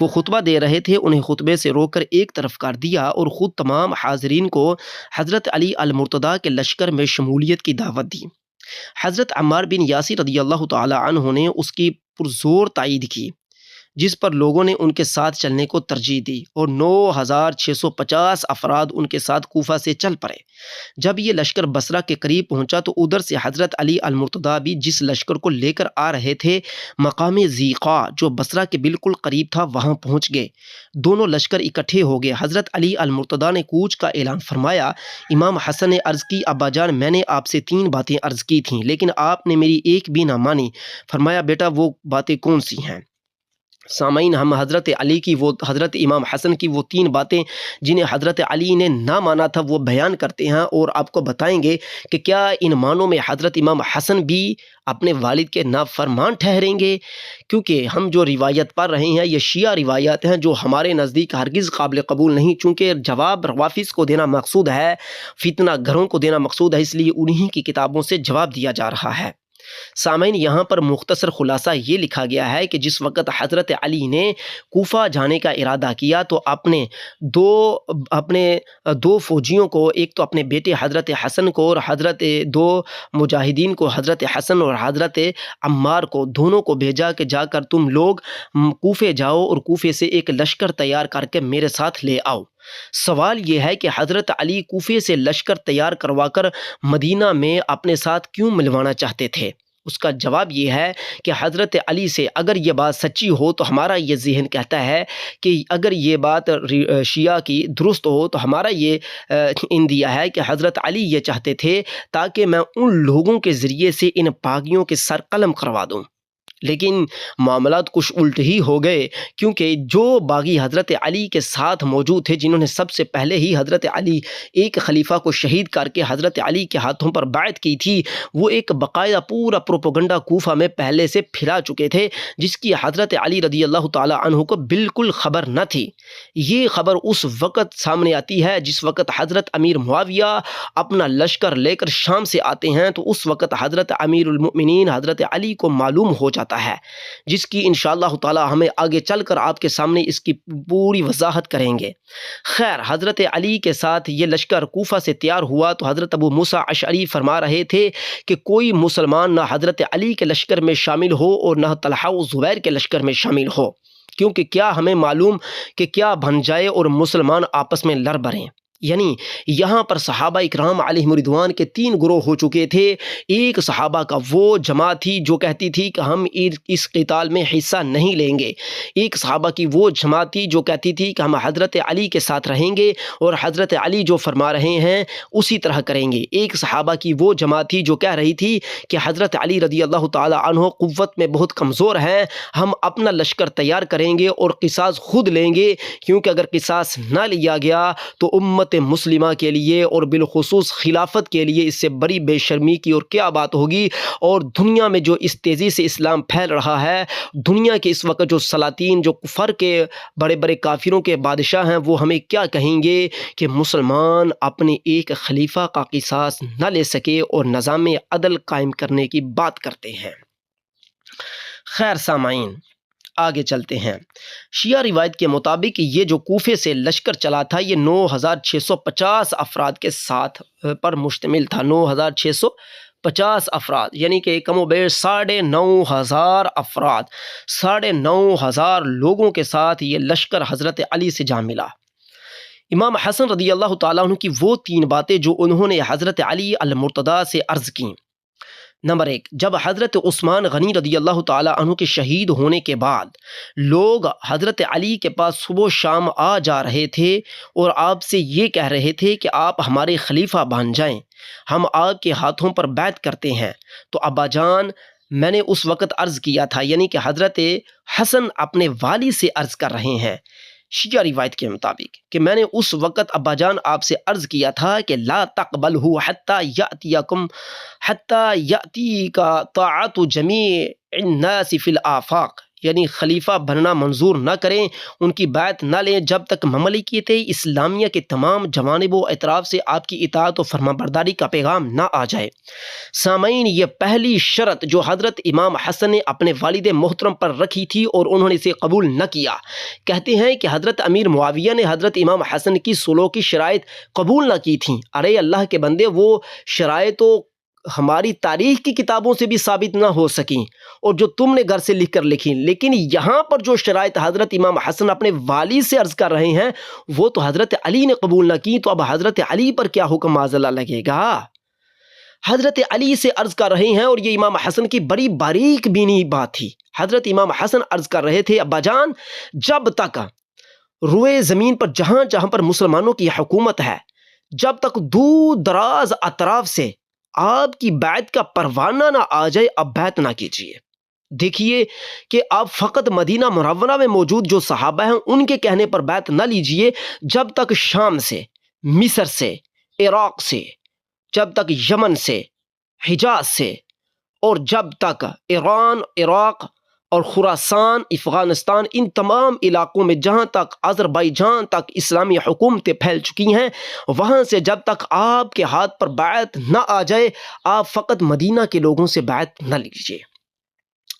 Speaker 2: وہ خطبہ دے رہے تھے، انہیں خطبے سے رو کر ایک طرف کر دیا اور خود تمام حاضرین کو حضرت علی المرتضیٰ کے لشکر میں شمولیت کی دعوت دی۔ حضرت عمار بن یاسر رضی اللہ تعالی عنہ نے اس کی پرزور تائید کی، جس پر لوگوں نے ان کے ساتھ چلنے کو ترجیح دی اور 9650 افراد ان کے ساتھ کوفہ سے چل پڑے۔ جب یہ لشکر بصرہ کے قریب پہنچا تو ادھر سے حضرت علی المرتضیٰ بھی جس لشکر کو لے کر آ رہے تھے مقام ذیقاع جو بصرہ کے بالکل قریب تھا وہاں پہنچ گئے۔ دونوں لشکر اکٹھے ہو گئے۔ حضرت علی المرتضیٰ نے کوچ کا اعلان فرمایا۔ امام حسن نے عرض کی ابا جان میں نے آپ سے 3 باتیں عرض کی تھیں لیکن آپ نے میری ایک بھی نہ مانی۔ فرمایا بیٹا وہ باتیں کون سی ہیں؟ سامعین، ہم حضرت امام حسن کی وہ 3 باتیں جنہیں حضرت علی نے نہ مانا تھا وہ بیان کرتے ہیں اور آپ کو بتائیں گے کہ کیا ان معنوں میں حضرت امام حسن بھی اپنے والد کے نافرمان ٹھہریں گے، کیونکہ ہم جو روایت پڑھ رہے ہیں یہ شیعہ روایات ہیں جو ہمارے نزدیک ہرگز قابل قبول نہیں، چونکہ جواب روافظ کو دینا مقصود ہے، فتنہ گھروں کو دینا مقصود ہے، اس لیے انہی کی کتابوں سے جواب دیا جا رہا ہے۔ سامعین، یہاں پر مختصر خلاصہ یہ لکھا گیا ہے کہ جس وقت حضرت علی نے کوفہ جانے کا ارادہ کیا تو اپنے دو فوجیوں کو، ایک تو اپنے بیٹے حضرت حسن کو اور حضرت 2 مجاہدین کو، حضرت حسن اور حضرت عمار کو، دونوں کو بھیجا کہ جا کر تم لوگ کوفے جاؤ اور کوفے سے ایک لشکر تیار کر کے میرے ساتھ لے آؤ۔ سوال یہ ہے کہ حضرت علی کوفے سے لشکر تیار کروا کر مدینہ میں اپنے ساتھ کیوں ملوانا چاہتے تھے؟ اس کا جواب یہ ہے کہ حضرت علی سے اگر یہ بات سچی ہو تو ہمارا یہ ذہن کہتا ہے کہ اگر یہ بات شیعہ کی درست ہو تو ہمارا یہ اندیا ہے کہ حضرت علی یہ چاہتے تھے تاکہ میں ان لوگوں کے ذریعے سے ان پاگیوں کے سر قلم کروا دوں، لیکن معاملات کچھ الٹ ہی ہو گئے، کیونکہ جو باغی حضرت علی کے ساتھ موجود تھے جنہوں نے سب سے پہلے ہی حضرت علی ایک خلیفہ کو شہید کر کے حضرت علی کے ہاتھوں پر بیعت کی تھی، وہ ایک باقاعدہ پورا پروپیگنڈا کوفہ میں پہلے سے پھیلا چکے تھے جس کی حضرت علی رضی اللہ تعالی عنہ کو بالکل خبر نہ تھی۔ یہ خبر اس وقت سامنے آتی ہے جس وقت حضرت امیر معاویہ اپنا لشکر لے کر شام سے آتے ہیں، تو اس وقت حضرت امیر المؤمنین حضرت علی کو معلوم ہو جاتا ہے، جس کی انشاءاللہ تعالی ہمیں آگے چل کر آپ کے سامنے اس کی پوری وضاحت کریں گے۔ خیر، حضرت علی کے ساتھ یہ لشکر کوفہ سے تیار ہوا تو حضرت ابو موسیٰ اشعری فرما رہے تھے کہ کوئی مسلمان نہ حضرت علی کے لشکر میں شامل ہو اور نہ طلحہ و زبیر کے لشکر میں شامل ہو، کیونکہ کیا ہمیں معلوم کہ کیا بن جائے اور مسلمان آپس میں لڑ بڑھیں۔ یعنی یہاں پر صحابہ اکرام علیہم رضوان کے 3 گروہ ہو چکے تھے۔ ایک صحابہ کا وہ جماعت تھی جو کہتی تھی کہ ہم اس قتال میں حصہ نہیں لیں گے، ایک صحابہ کی وہ جماعت تھی جو کہتی تھی کہ ہم حضرت علی کے ساتھ رہیں گے اور حضرت علی جو فرما رہے ہیں اسی طرح کریں گے، ایک صحابہ کی وہ جماعت تھی جو کہہ رہی تھی کہ حضرت علی رضی اللہ تعالی عنہ قوت میں بہت کمزور ہیں، ہم اپنا لشکر تیار کریں گے اور قصاص خود لیں گے، کیونکہ اگر قصاص نہ لیا گیا تو امت مسلمہ کے لیے اور بالخصوص خلافت کے لیے اس سے بڑی بے شرمی کی اور کیا بات ہوگی۔ اور دنیا میں جو اس تیزی سے اسلام پھیل رہا ہے، دنیا کے اس وقت جو سلاطین، جو کفر کے بڑے بڑے کافروں کے بادشاہ ہیں، وہ ہمیں کیا کہیں گے کہ مسلمان اپنے ایک خلیفہ کا قصاص نہ لے سکے اور نظام عدل قائم کرنے کی بات کرتے ہیں۔ خیر سامعین، آگے چلتے ہیں۔ شیعہ روایت کے مطابق یہ جو کوفے سے لشکر چلا تھا یہ 9650 افراد کے ساتھ پر مشتمل تھا، 9650 افراد، یعنی کہ کم و بیش 9500 افراد، 9500 لوگوں کے ساتھ یہ لشکر حضرت علی سے جا ملا۔ امام حسن رضی اللہ تعالیٰ عنہ کی وہ 3 باتیں جو انہوں نے حضرت علی المرتضیٰ سے عرض کیں، نمبر 1، جب حضرت عثمان غنی رضی اللہ تعالی عنہ کے شہید ہونے کے بعد لوگ حضرت علی کے پاس صبح و شام آ جا رہے تھے اور آپ سے یہ کہہ رہے تھے کہ آپ ہمارے خلیفہ بن جائیں، ہم آپ کے ہاتھوں پر بیعت کرتے ہیں، تو ابا جان میں نے اس وقت عرض کیا تھا، یعنی کہ حضرت حسن اپنے والد سے عرض کر رہے ہیں شیعہ روایت کے مطابق، کہ میں نے اس وقت ابا جان آپ سے عرض کیا تھا کہ لا تقبلہ حتی یأتیک طاعت جمیع الناس فی الآفاق، یعنی خلیفہ بننا منظور نہ کریں، ان کی بیعت نہ لیں جب تک مملکت اسلامیہ کے تمام جوانب و اطراف سے آپ کی اطاعت و فرمانبرداری کا پیغام نہ آ جائے۔ سامعین، یہ پہلی شرط جو حضرت امام حسن نے اپنے والد محترم پر رکھی تھی اور انہوں نے اسے قبول نہ کیا۔ کہتے ہیں کہ حضرت امیر معاویہ نے حضرت امام حسن کی سلوکی شرائط قبول نہ کی تھیں۔ ارے اللہ کے بندے، وہ شرائط تو ہماری تاریخ کی کتابوں سے بھی ثابت نہ ہو سکیں اور جو تم نے گھر سے لکھ کر لکھی، لیکن یہاں پر جو شرائط حضرت امام حسن اپنے والد سے عرض کر رہے ہیں وہ تو حضرت علی نے قبول نہ کی، تو اب حضرت علی پر کیا حکم معاذ اللہ لگے گا؟ حضرت علی سے عرض کر رہے ہیں، اور یہ امام حسن کی بڑی باریک بینی بات تھی۔ حضرت امام حسن عرض کر رہے تھے، ابا جان جب تک روئے زمین پر جہاں جہاں پر مسلمانوں کی حکومت ہے، جب تک دور دراز اطراف سے آپ کی بیعت کا پروانہ نہ آ جائے، اب بیعت نہ کیجیے۔ دیکھیے کہ آپ فقط مدینہ منورہ میں موجود جو صحابہ ہیں ان کے کہنے پر بیعت نہ لیجیے، جب تک شام سے، مصر سے، عراق سے، جب تک یمن سے، حجاز سے، اور جب تک ایران، عراق اور خراسان، افغانستان، ان تمام علاقوں میں جہاں تک آذربائیجان تک اسلامی حکومتیں پھیل چکی ہیں، وہاں سے جب تک آپ کے ہاتھ پر بیعت نہ آ جائے، آپ فقط مدینہ کے لوگوں سے بیعت نہ لیجیے۔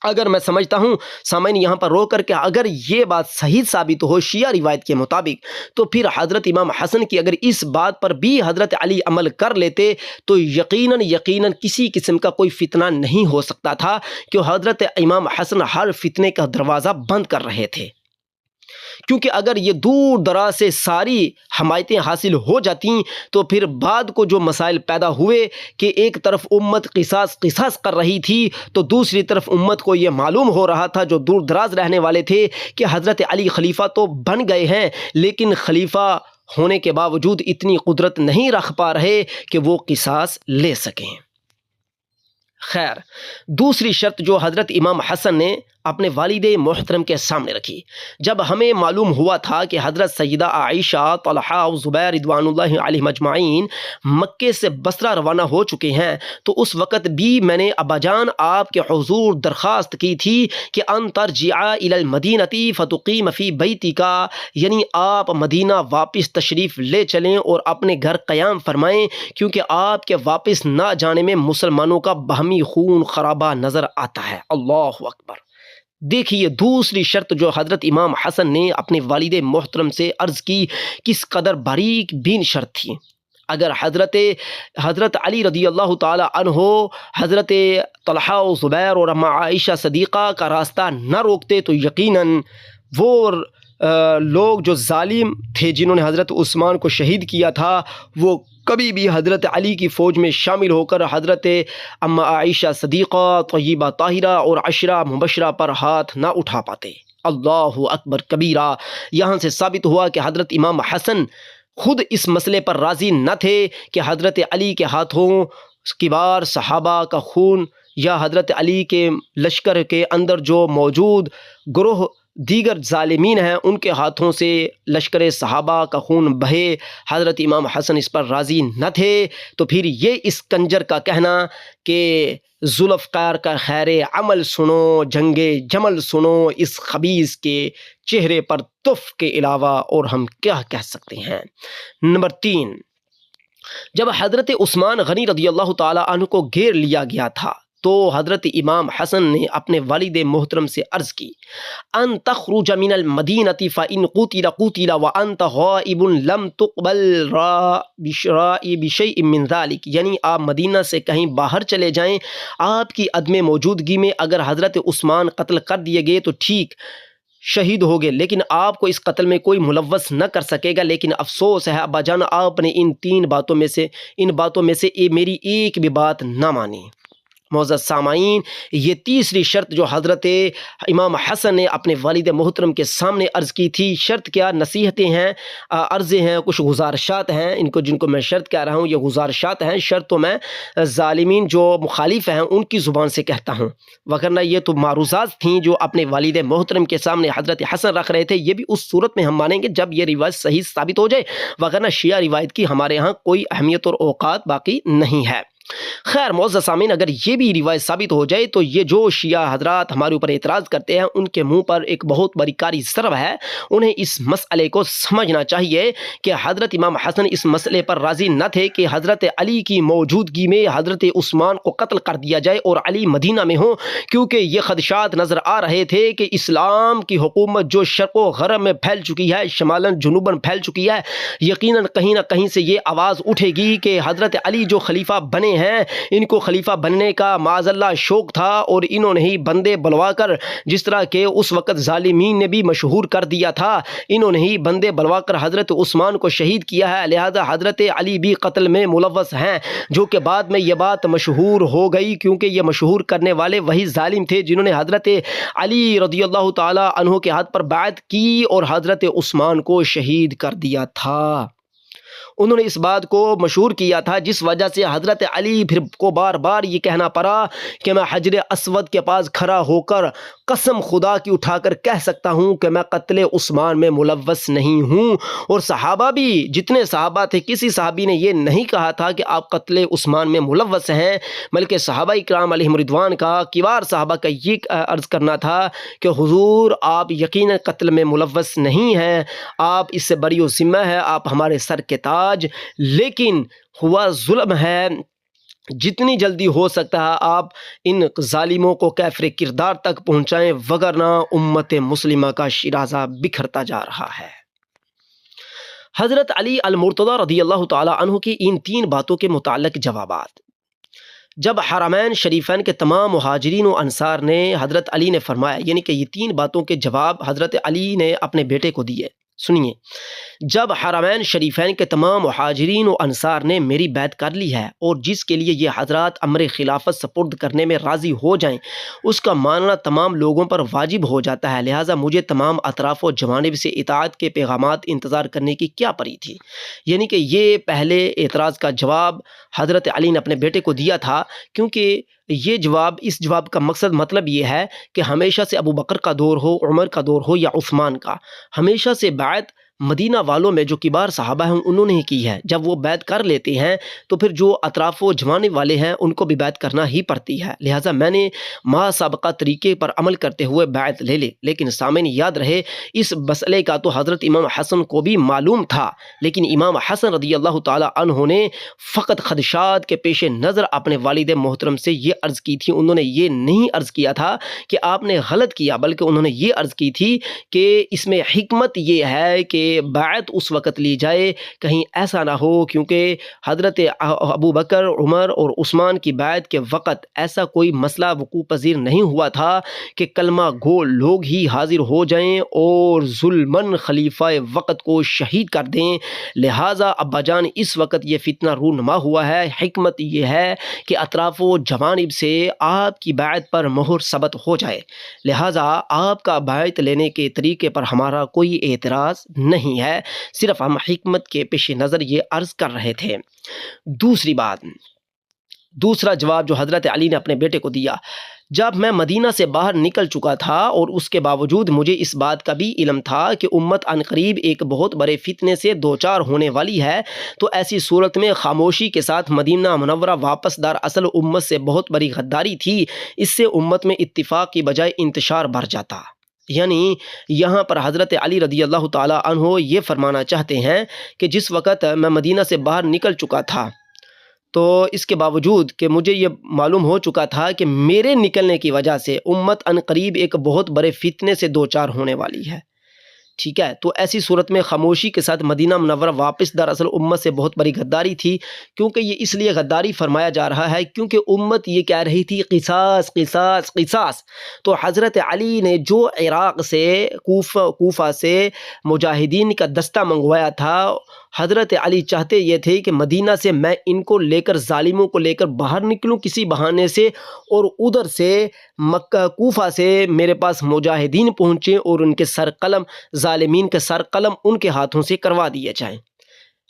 Speaker 2: اگر میں سمجھتا ہوں سامعین یہاں پر رو کر کہ اگر یہ بات صحیح ثابت ہو شیعہ روایت کے مطابق، تو پھر حضرت امام حسن کی اگر اس بات پر بھی حضرت علی عمل کر لیتے تو یقیناً کسی قسم کا کوئی فتنہ نہیں ہو سکتا تھا، کہ حضرت امام حسن ہر فتنے کا دروازہ بند کر رہے تھے۔ کیونکہ اگر یہ دور دراز سے ساری حمایتیں حاصل ہو جاتیں تو پھر بعد کو جو مسائل پیدا ہوئے کہ ایک طرف امت قصاص کر رہی تھی تو دوسری طرف امت کو یہ معلوم ہو رہا تھا جو دور دراز رہنے والے تھے کہ حضرت علی خلیفہ تو بن گئے ہیں، لیکن خلیفہ ہونے کے باوجود اتنی قدرت نہیں رکھ پا رہے کہ وہ قصاص لے سکیں۔ خیر، دوسری شرط جو حضرت امام حسن نے اپنے والد محترم کے سامنے رکھی، جب ہمیں معلوم ہوا تھا کہ حضرت سیدہ عائشہ، طلحہ اور زبیر رضوان اللہ علیہم اجمعین مکے سے بصرہ روانہ ہو چکے ہیں، تو اس وقت بھی میں نے ابا جان آپ کے حضور درخواست کی تھی کہ ان ترجعا الی المدینہ فتقیم فی بیتک، یعنی آپ مدینہ واپس تشریف لے چلیں اور اپنے گھر قیام فرمائیں، کیونکہ آپ کے واپس نہ جانے میں مسلمانوں کا باہمی خون خرابہ نظر آتا ہے۔ اللہ اکبر۔ دیکھیے دوسری شرط جو حضرت امام حسن نے اپنے والد محترم سے عرض کی کس قدر باریک بین شرط تھی۔ اگر حضرت علی رضی اللہ تعالی عنہ حضرت طلحہ و زبیر اور اما عائشہ صدیقہ کا راستہ نہ روکتے تو یقیناً وہ لوگ جو ظالم تھے جنہوں نے حضرت عثمان کو شہید کیا تھا، وہ کبھی بھی حضرت علی کی فوج میں شامل ہو کر حضرت اما عائشہ صدیقہ، طیبہ طاہرہ اور عشرہ مبشرہ پر ہاتھ نہ اٹھا پاتے۔ اللہ اکبر کبیرہ۔ یہاں سے ثابت ہوا کہ حضرت امام حسن خود اس مسئلے پر راضی نہ تھے کہ حضرت علی کے ہاتھوں کبار صحابہ کا خون یا حضرت علی کے لشکر کے اندر جو موجود گروہ دیگر ظالمین ہیں ان کے ہاتھوں سے لشکر صحابہ کا خون بہے۔ حضرت امام حسن اس پر راضی نہ تھے، تو پھر یہ اس کنجر کا کہنا کہ ذوالفقار کا خیر عمل سنو، جنگ جمل سنو، اس خبیث کے چہرے پر تف کے علاوہ اور ہم کیا کہہ سکتے ہیں۔ نمبر 3، جب حضرت عثمان غنی رضی اللہ تعالی عنہ کو گھیر لیا گیا تھا تو حضرت امام حسن نے اپنے والد محترم سے عرض کی، ان تخرج من المدینہ فإن قتل وانت غائب لم تقبل بشیء من ذلک، یعنی آپ مدینہ سے کہیں باہر چلے جائیں، آپ کی عدم موجودگی میں اگر حضرت عثمان قتل کر دیے گئے تو ٹھیک شہید ہو گئے، لیکن آپ کو اس قتل میں کوئی ملوث نہ کر سکے گا۔ لیکن افسوس ہے ابا جان، آپ نے ان باتوں میں سے میری ایک بھی بات نہ مانی۔ معزز سامعین، یہ تیسری شرط جو حضرت امام حسن نے اپنے والد محترم کے سامنے عرض کی تھی، شرط کیا؟ نصیحتیں ہیں، عرضیں ہیں، کچھ گزارشات ہیں، جن کو میں شرط کہہ رہا ہوں یہ گزارشات ہیں، شرط تو میں ظالمین جو مخالف ہیں ان کی زبان سے کہتا ہوں، وگرنہ یہ تو معروضات تھیں جو اپنے والد محترم کے سامنے حضرت حسن رکھ رہے تھے، یہ بھی اس صورت میں ہم مانیں گے جب یہ روایت صحیح ثابت ہو جائے، وگرنہ شیعہ روایت کی ہمارے ہاں کوئی اہمیت اور اوقات باقی نہیں ہے۔ خیر معزز سامعین، اگر یہ بھی روایت ثابت ہو جائے تو یہ جو شیعہ حضرات ہمارے اوپر اعتراض کرتے ہیں ان کے منہ پر ایک بہت بڑی کاری ضرب ہے۔ انہیں اس مسئلے کو سمجھنا چاہیے کہ حضرت امام حسن اس مسئلے پر راضی نہ تھے کہ حضرت علی کی موجودگی میں حضرت عثمان کو قتل کر دیا جائے اور علی مدینہ میں ہوں، کیونکہ یہ خدشات نظر آ رہے تھے کہ اسلام کی حکومت جو شرق و غرب میں پھیل چکی ہے، شمالاً جنوباً پھیل چکی ہے، یقیناً کہیں نہ کہیں سے یہ آواز اٹھے گی کہ حضرت علی جو خلیفہ بنے ہیں، ان کو خلیفہ بننے کا معاذ اللہ شوق تھا اور انہوں نے ہی بندے بلوا کر، جس طرح کہ اس وقت ظالمین نے بھی مشہور کر دیا تھا، انہوں نے ہی بندے بلوا کر حضرت عثمان کو شہید کیا ہے، لہذا حضرت علی بھی قتل میں ملوث ہیں، جو کہ بعد میں یہ بات مشہور ہو گئی، کیونکہ یہ مشہور کرنے والے وہی ظالم تھے جنہوں نے حضرت علی رضی اللہ تعالی عنہ کے ہاتھ پر بیعت کی اور حضرت عثمان کو شہید کر دیا تھا۔ انہوں نے اس بات کو مشہور کیا تھا، جس وجہ سے حضرت علی پھر کو بار بار یہ کہنا پڑا کہ میں حجر اسود کے پاس کھڑا ہو کر قسم خدا کی اٹھا کر کہہ سکتا ہوں کہ میں قتل عثمان میں ملوث نہیں ہوں، اور صحابہ بھی، جتنے صحابہ تھے، کسی صحابی نے یہ نہیں کہا تھا کہ آپ قتل عثمان میں ملوث ہیں، بلکہ صحابہ کرام علیہم رضوان کا، کبار صحابہ کا یہ عرض کرنا تھا کہ حضور آپ یقیناً قتل میں ملوث نہیں ہیں، آپ اس سے بری و ذمہ ہے، آپ ہمارے سر کے تاج، لیکن ہوا ظلم ہے، جتنی جلدی ہو سکتا ہے آپ ان ظالموں کو کیفر کردار تک پہنچائیں، وگرنہ امت مسلمہ کا شیرازہ بکھرتا جا رہا ہے۔ حضرت علی المرتضی رضی اللہ تعالی عنہ کی ان تین باتوں کے متعلق جوابات۔ جب حرمین شریفین کے تمام مہاجرین و انصار نے حضرت علی نے فرمایا، یعنی کہ یہ تین باتوں کے جواب حضرت علی نے اپنے بیٹے کو دیے، سنیے، جب حرمین شریفین کے تمام مہاجرین و انصار نے میری بیعت کر لی ہے اور جس کے لیے یہ حضرات امر خلافت سپرد کرنے میں راضی ہو جائیں، اس کا ماننا تمام لوگوں پر واجب ہو جاتا ہے، لہٰذا مجھے تمام اطراف و جوانب سے اطاعت کے پیغامات انتظار کرنے کی کیا پڑی تھی۔ یعنی کہ یہ پہلے اعتراض کا جواب حضرت علی نے اپنے بیٹے کو دیا تھا، کیونکہ اس جواب کا مطلب یہ ہے کہ ہمیشہ سے ابو بکر کا دور ہو، عمر کا دور ہو یا عثمان کا، ہمیشہ سے بیعت مدینہ والوں میں جو کبار صحابہ ہیں انہوں نے ہی کی ہے۔ جب وہ بیعت کر لیتے ہیں تو پھر جو اطراف و جوانب والے ہیں ان کو بھی بیعت کرنا ہی پڑتی ہے، لہٰذا میں نے ما سابقہ طریقے پر عمل کرتے ہوئے بیعت لے لی۔ لیکن سامعین یاد رہے، اس مسئلے کا تو حضرت امام حسن کو بھی معلوم تھا، لیکن امام حسن رضی اللہ تعالی عنہ نے فقط خدشات کے پیش نظر اپنے والد محترم سے یہ عرض کی تھی۔ انہوں نے یہ نہیں عرض کیا تھا کہ آپ نے غلط کیا، بلکہ انہوں نے یہ عرض کی تھی کہ اس میں حکمت یہ ہے کہ بیعت اس وقت لی جائے، کہیں ایسا نہ ہو، کیونکہ حضرت ابو بکر، عمر اور عثمان کی بیعت کے وقت ایسا کوئی مسئلہ وقوع پذیر نہیں ہوا تھا کہ کلمہ گو لوگ ہی حاضر ہو جائیں اور ظلماً خلیفہ وقت کو شہید کر دیں، لہٰذا ابا جان اس وقت یہ فتنہ رونما ہوا ہے۔ حکمت یہ ہے کہ اطراف و جوانب سے آپ کی بیعت پر مہر ثبت ہو جائے، لہٰذا آپ کا بیعت لینے کے طریقے پر ہمارا کوئی اعتراض نہیں ہے، صرف ہم حکمت کے پیش نظر یہ عرض کر رہے تھے۔ دوسرا جواب جو حضرت علی نے اپنے بیٹے کو دیا، جب میں مدینہ سے باہر نکل چکا تھا اور اس کے باوجود مجھے اس بات کا بھی علم تھا کہ امت عنقریب ایک بہت بڑے فتنے سے دوچار ہونے والی ہے، تو ایسی صورت میں خاموشی کے ساتھ مدینہ منورہ واپس دراصل امت سے بہت بڑی غداری تھی، اس سے امت میں اتفاق کی بجائے انتشار بڑھ جاتا۔ یعنی یہاں پر حضرت علی رضی اللہ تعالی عنہ یہ فرمانا چاہتے ہیں کہ جس وقت میں مدینہ سے باہر نکل چکا تھا تو اس کے باوجود کہ مجھے یہ معلوم ہو چکا تھا کہ میرے نکلنے کی وجہ سے امت عنقریب ایک بہت بڑے فتنے سے دوچار ہونے والی ہے، ٹھیک ہے، تو ایسی صورت میں خاموشی کے ساتھ مدینہ منورہ واپس دراصل امت سے بہت بڑی غداری تھی، کیونکہ یہ اس لیے غداری فرمایا جا رہا ہے کیونکہ امت یہ کہہ رہی تھی قصاص قصاص قصاص۔ تو حضرت علی نے جو عراق سے کوفہ سے مجاہدین کا دستہ منگوایا تھا، حضرت علی چاہتے یہ تھے کہ مدینہ سے میں ان کو لے کر ظالموں کو لے کر باہر نکلوں کسی بہانے سے، اور ادھر سے مکہ کوفہ سے میرے پاس مجاہدین پہنچیں اور ان کے سر قلم ظالمین کے سر قلم ان کے ہاتھوں سے کروا دیے جائیں۔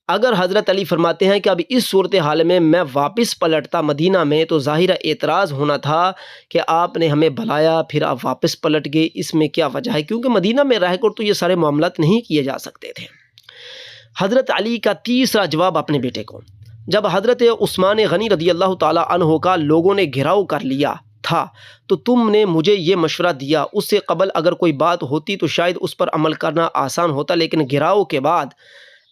Speaker 2: اگر حضرت علی فرماتے ہیں کہ اب اس صورتحال میں واپس پلٹتا مدینہ میں، تو ظاہر اعتراض ہونا تھا کہ آپ نے ہمیں بلایا پھر آپ واپس پلٹ گئے، اس میں کیا وجہ ہے؟ کیونکہ مدینہ میں رہ کر تو یہ سارے معاملات نہیں کیے جا سکتے تھے۔ حضرت علی کا تیسرا جواب اپنے بیٹے کو، جب حضرت عثمان غنی رضی اللہ تعالی عنہ کا لوگوں نے گھیراؤ کر لیا تھا تو تم نے مجھے یہ مشورہ دیا، اس سے قبل اگر کوئی بات ہوتی تو شاید اس پر عمل کرنا آسان ہوتا، لیکن گھیراؤ کے بعد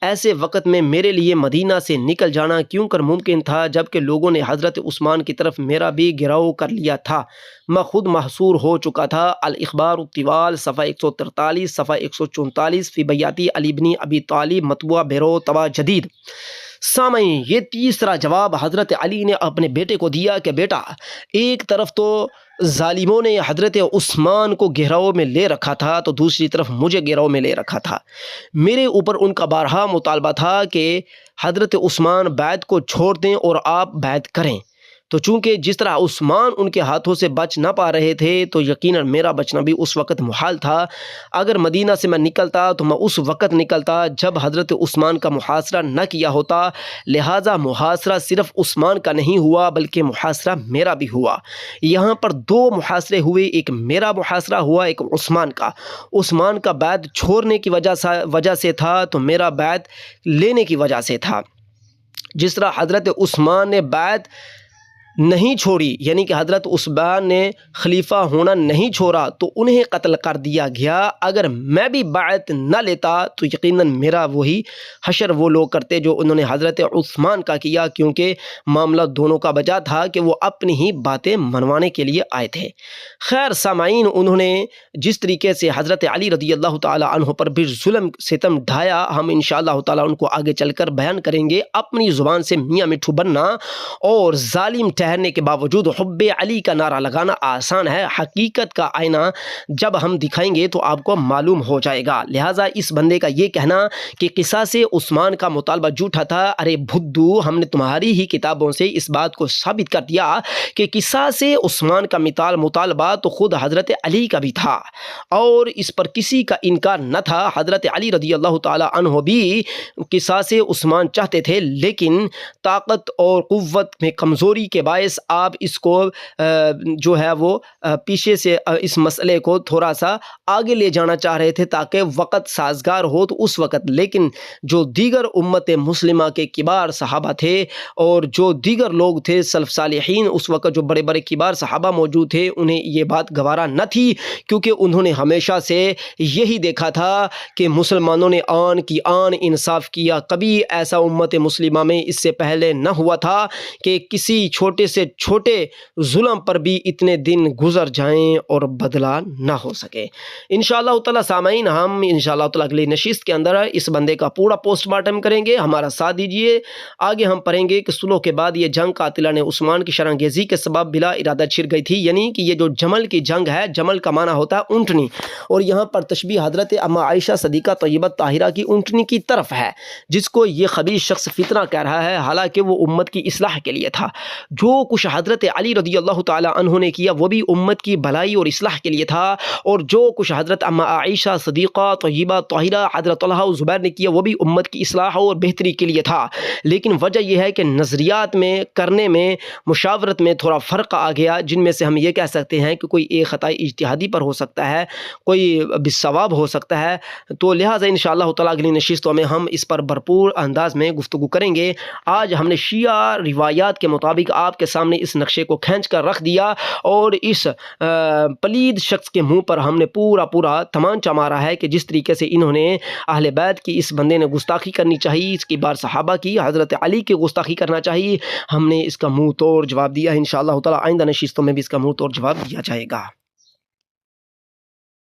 Speaker 2: ایسے وقت میں میرے لیے مدینہ سے نکل جانا کیوں کر ممکن تھا، جبکہ لوگوں نے حضرت عثمان کی طرف میرا بھی گھیراؤ کر لیا تھا، میں خود محصور ہو چکا تھا۔ الاخبار الطوال صفحہ 143 صفحہ 144 فی بیعتی علی بن ابی طالب مطبوعہ بیرو طبع جدید۔ سامعین، یہ تیسرا جواب حضرت علی نے اپنے بیٹے کو دیا کہ بیٹا، ایک طرف تو ظالموں نے حضرت عثمان کو گھیراؤ میں لے رکھا تھا، تو دوسری طرف مجھے گھیراؤ میں لے رکھا تھا۔ میرے اوپر ان کا بارہا مطالبہ تھا کہ حضرت عثمان بیعت کو چھوڑ دیں اور آپ بیعت کریں، تو چونکہ جس طرح عثمان ان کے ہاتھوں سے بچ نہ پا رہے تھے تو یقیناً میرا بچنا بھی اس وقت محال تھا۔ اگر مدینہ سے میں نکلتا تو میں اس وقت نکلتا جب حضرت عثمان کا محاصرہ نہ کیا ہوتا، لہٰذا محاصرہ صرف عثمان کا نہیں ہوا بلکہ محاصرہ میرا بھی ہوا۔ یہاں پر دو محاصرے ہوئے، ایک میرا محاصرہ ہوا، ایک عثمان کا۔ عثمان کا بیعت چھوڑنے کی وجہ سے تھا تو میرا بیعت لینے کی وجہ سے تھا۔ جس طرح حضرت عثمان نے بیعت نہیں چھوڑی، یعنی کہ حضرت عثمان نے خلیفہ ہونا نہیں چھوڑا تو انہیں قتل کر دیا گیا، اگر میں بھی بیعت نہ لیتا تو یقیناً میرا وہی حشر وہ لوگ کرتے جو انہوں نے حضرت عثمان کا کیا، کیونکہ معاملہ دونوں کا بجا تھا کہ وہ اپنی ہی باتیں منوانے کے لیے آئے تھے۔ خیر سامعین، انہوں نے جس طریقے سے حضرت علی رضی اللہ تعالی عنہ پر بھی ظلم ستم ڈھایا، ہم انشاءاللہ تعالی ان کو آگے چل کر بیان کریں گے۔ اپنی زبان سے میاں مٹھو بننا اور ظالم ٹھہرنے کے باوجود حب علی کا نعرہ لگانا آسان ہے، حقیقت کا آئینہ جب ہم دکھائیں گے تو آپ کو معلوم ہو جائے گا۔ لہٰذا اس بندے کا یہ کہنا کہ قصاص عثمان کا مطالبہ جھوٹا تھا، ارے بھدو، ہم نے تمہاری ہی کتابوں سے اس بات کو ثابت کر دیا کہ قصاص عثمان کا مطالبہ تو خود حضرت علی کا بھی تھا اور اس پر کسی کا انکار نہ تھا۔ حضرت علی رضی اللہ تعالی عنہ بھی قصاص عثمان چاہتے تھے، لیکن طاقت اور قوت میں کمزوری کے باعث آپ اس کو جو ہے وہ پیچھے سے اس مسئلے کو تھوڑا سا آگے لے جانا چاہ رہے تھے تاکہ وقت سازگار ہو تو اس وقت، لیکن جو دیگر امت مسلمہ کے کبار صحابہ تھے اور جو دیگر لوگ تھے سلف صالحین، اس وقت جو بڑے بڑے کبار صحابہ موجود تھے، انہیں یہ بات گوارا نہ تھی، کیونکہ انہوں نے ہمیشہ سے یہی دیکھا تھا کہ مسلمانوں نے آن کی آن انصاف کیا، کبھی ایسا امت مسلمہ میں اس سے پہلے نہ ہوا تھا کہ کسی چھوٹے سے چھوٹے ظلم پر بھی اتنے دن گزر جائیں اور بدلہ نہ ہو سکے۔ انشاءاللہ تعالی سامعین، ہم انشاءاللہ تعالی اگلی نشست کے اندر اس بندے کا پورا پوسٹ مارٹم کریں گے، ہمارا ساتھ دیجئے۔ آگے ہم پڑھیں گے کہ صلح کے بعد یہ جنگ قاتلان عثمان کی شرانگیزی کے سبب بلا ارادہ چھڑ گئی تھی، یعنی کہ یہ جو جمل کی جنگ ہے، جمل کا معنی ہوتا ہے اونٹنی، اور یہاں پر تشبیہ حضرت اما عائشہ صدیقہ طیبہ طاہرہ کی اونٹنی کی طرف ہے، جس کو یہ خبیث شخص فتنہ کہہ رہا ہے، حالانکہ وہ امت کی اصلاح کے لیے تھا۔ جو کچھ حضرت علی رضی اللہ تعالی عنہ نے کیا وہ بھی امت کی بھلائی اور اصلاح کے لیے تھا، اور جو کچھ حضرت اما عائشہ صدیقہ طیبہ طاہرہ حضرت طلحہ اور زبیر نے کیا وہ بھی امت کی اصلاح اور بہتری کے لیے تھا۔ لیکن وجہ یہ ہے کہ نظریات میں، کرنے میں، مشاورت میں تھوڑا فرق آ گیا، جن میں سے ہم یہ کہہ سکتے ہیں کہ کوئی ایک خطا اجتہادی پر ہو سکتا ہے، کوئی بالصواب ہو سکتا ہے، تو لہٰذا انشاءاللہ تعالی اگلی نشستوں میں ہم اس پر بھرپور انداز میں گفتگو کریں گے۔ آج ہم نے شیعہ روایات کے مطابق آپ کے سامنے اس نقشے کو کھینچ کر رکھ دیا اور اس پلید شخص کے منہ پر ہم نے پورا تمانچہ مارا ہے کہ جس طریقے سے انہوں نے اہل بیت کی اس بندے نے گستاخی کرنی چاہیے، اس کی بار صحابہ کی، حضرت علی کی گستاخی کرنا چاہیے، ہم نے اس کا منہ توڑ جواب دیا۔ انشاءاللہ تعالی آئندہ نشستوں میں بھی اس کا منہ توڑ جواب دیا جائے گا۔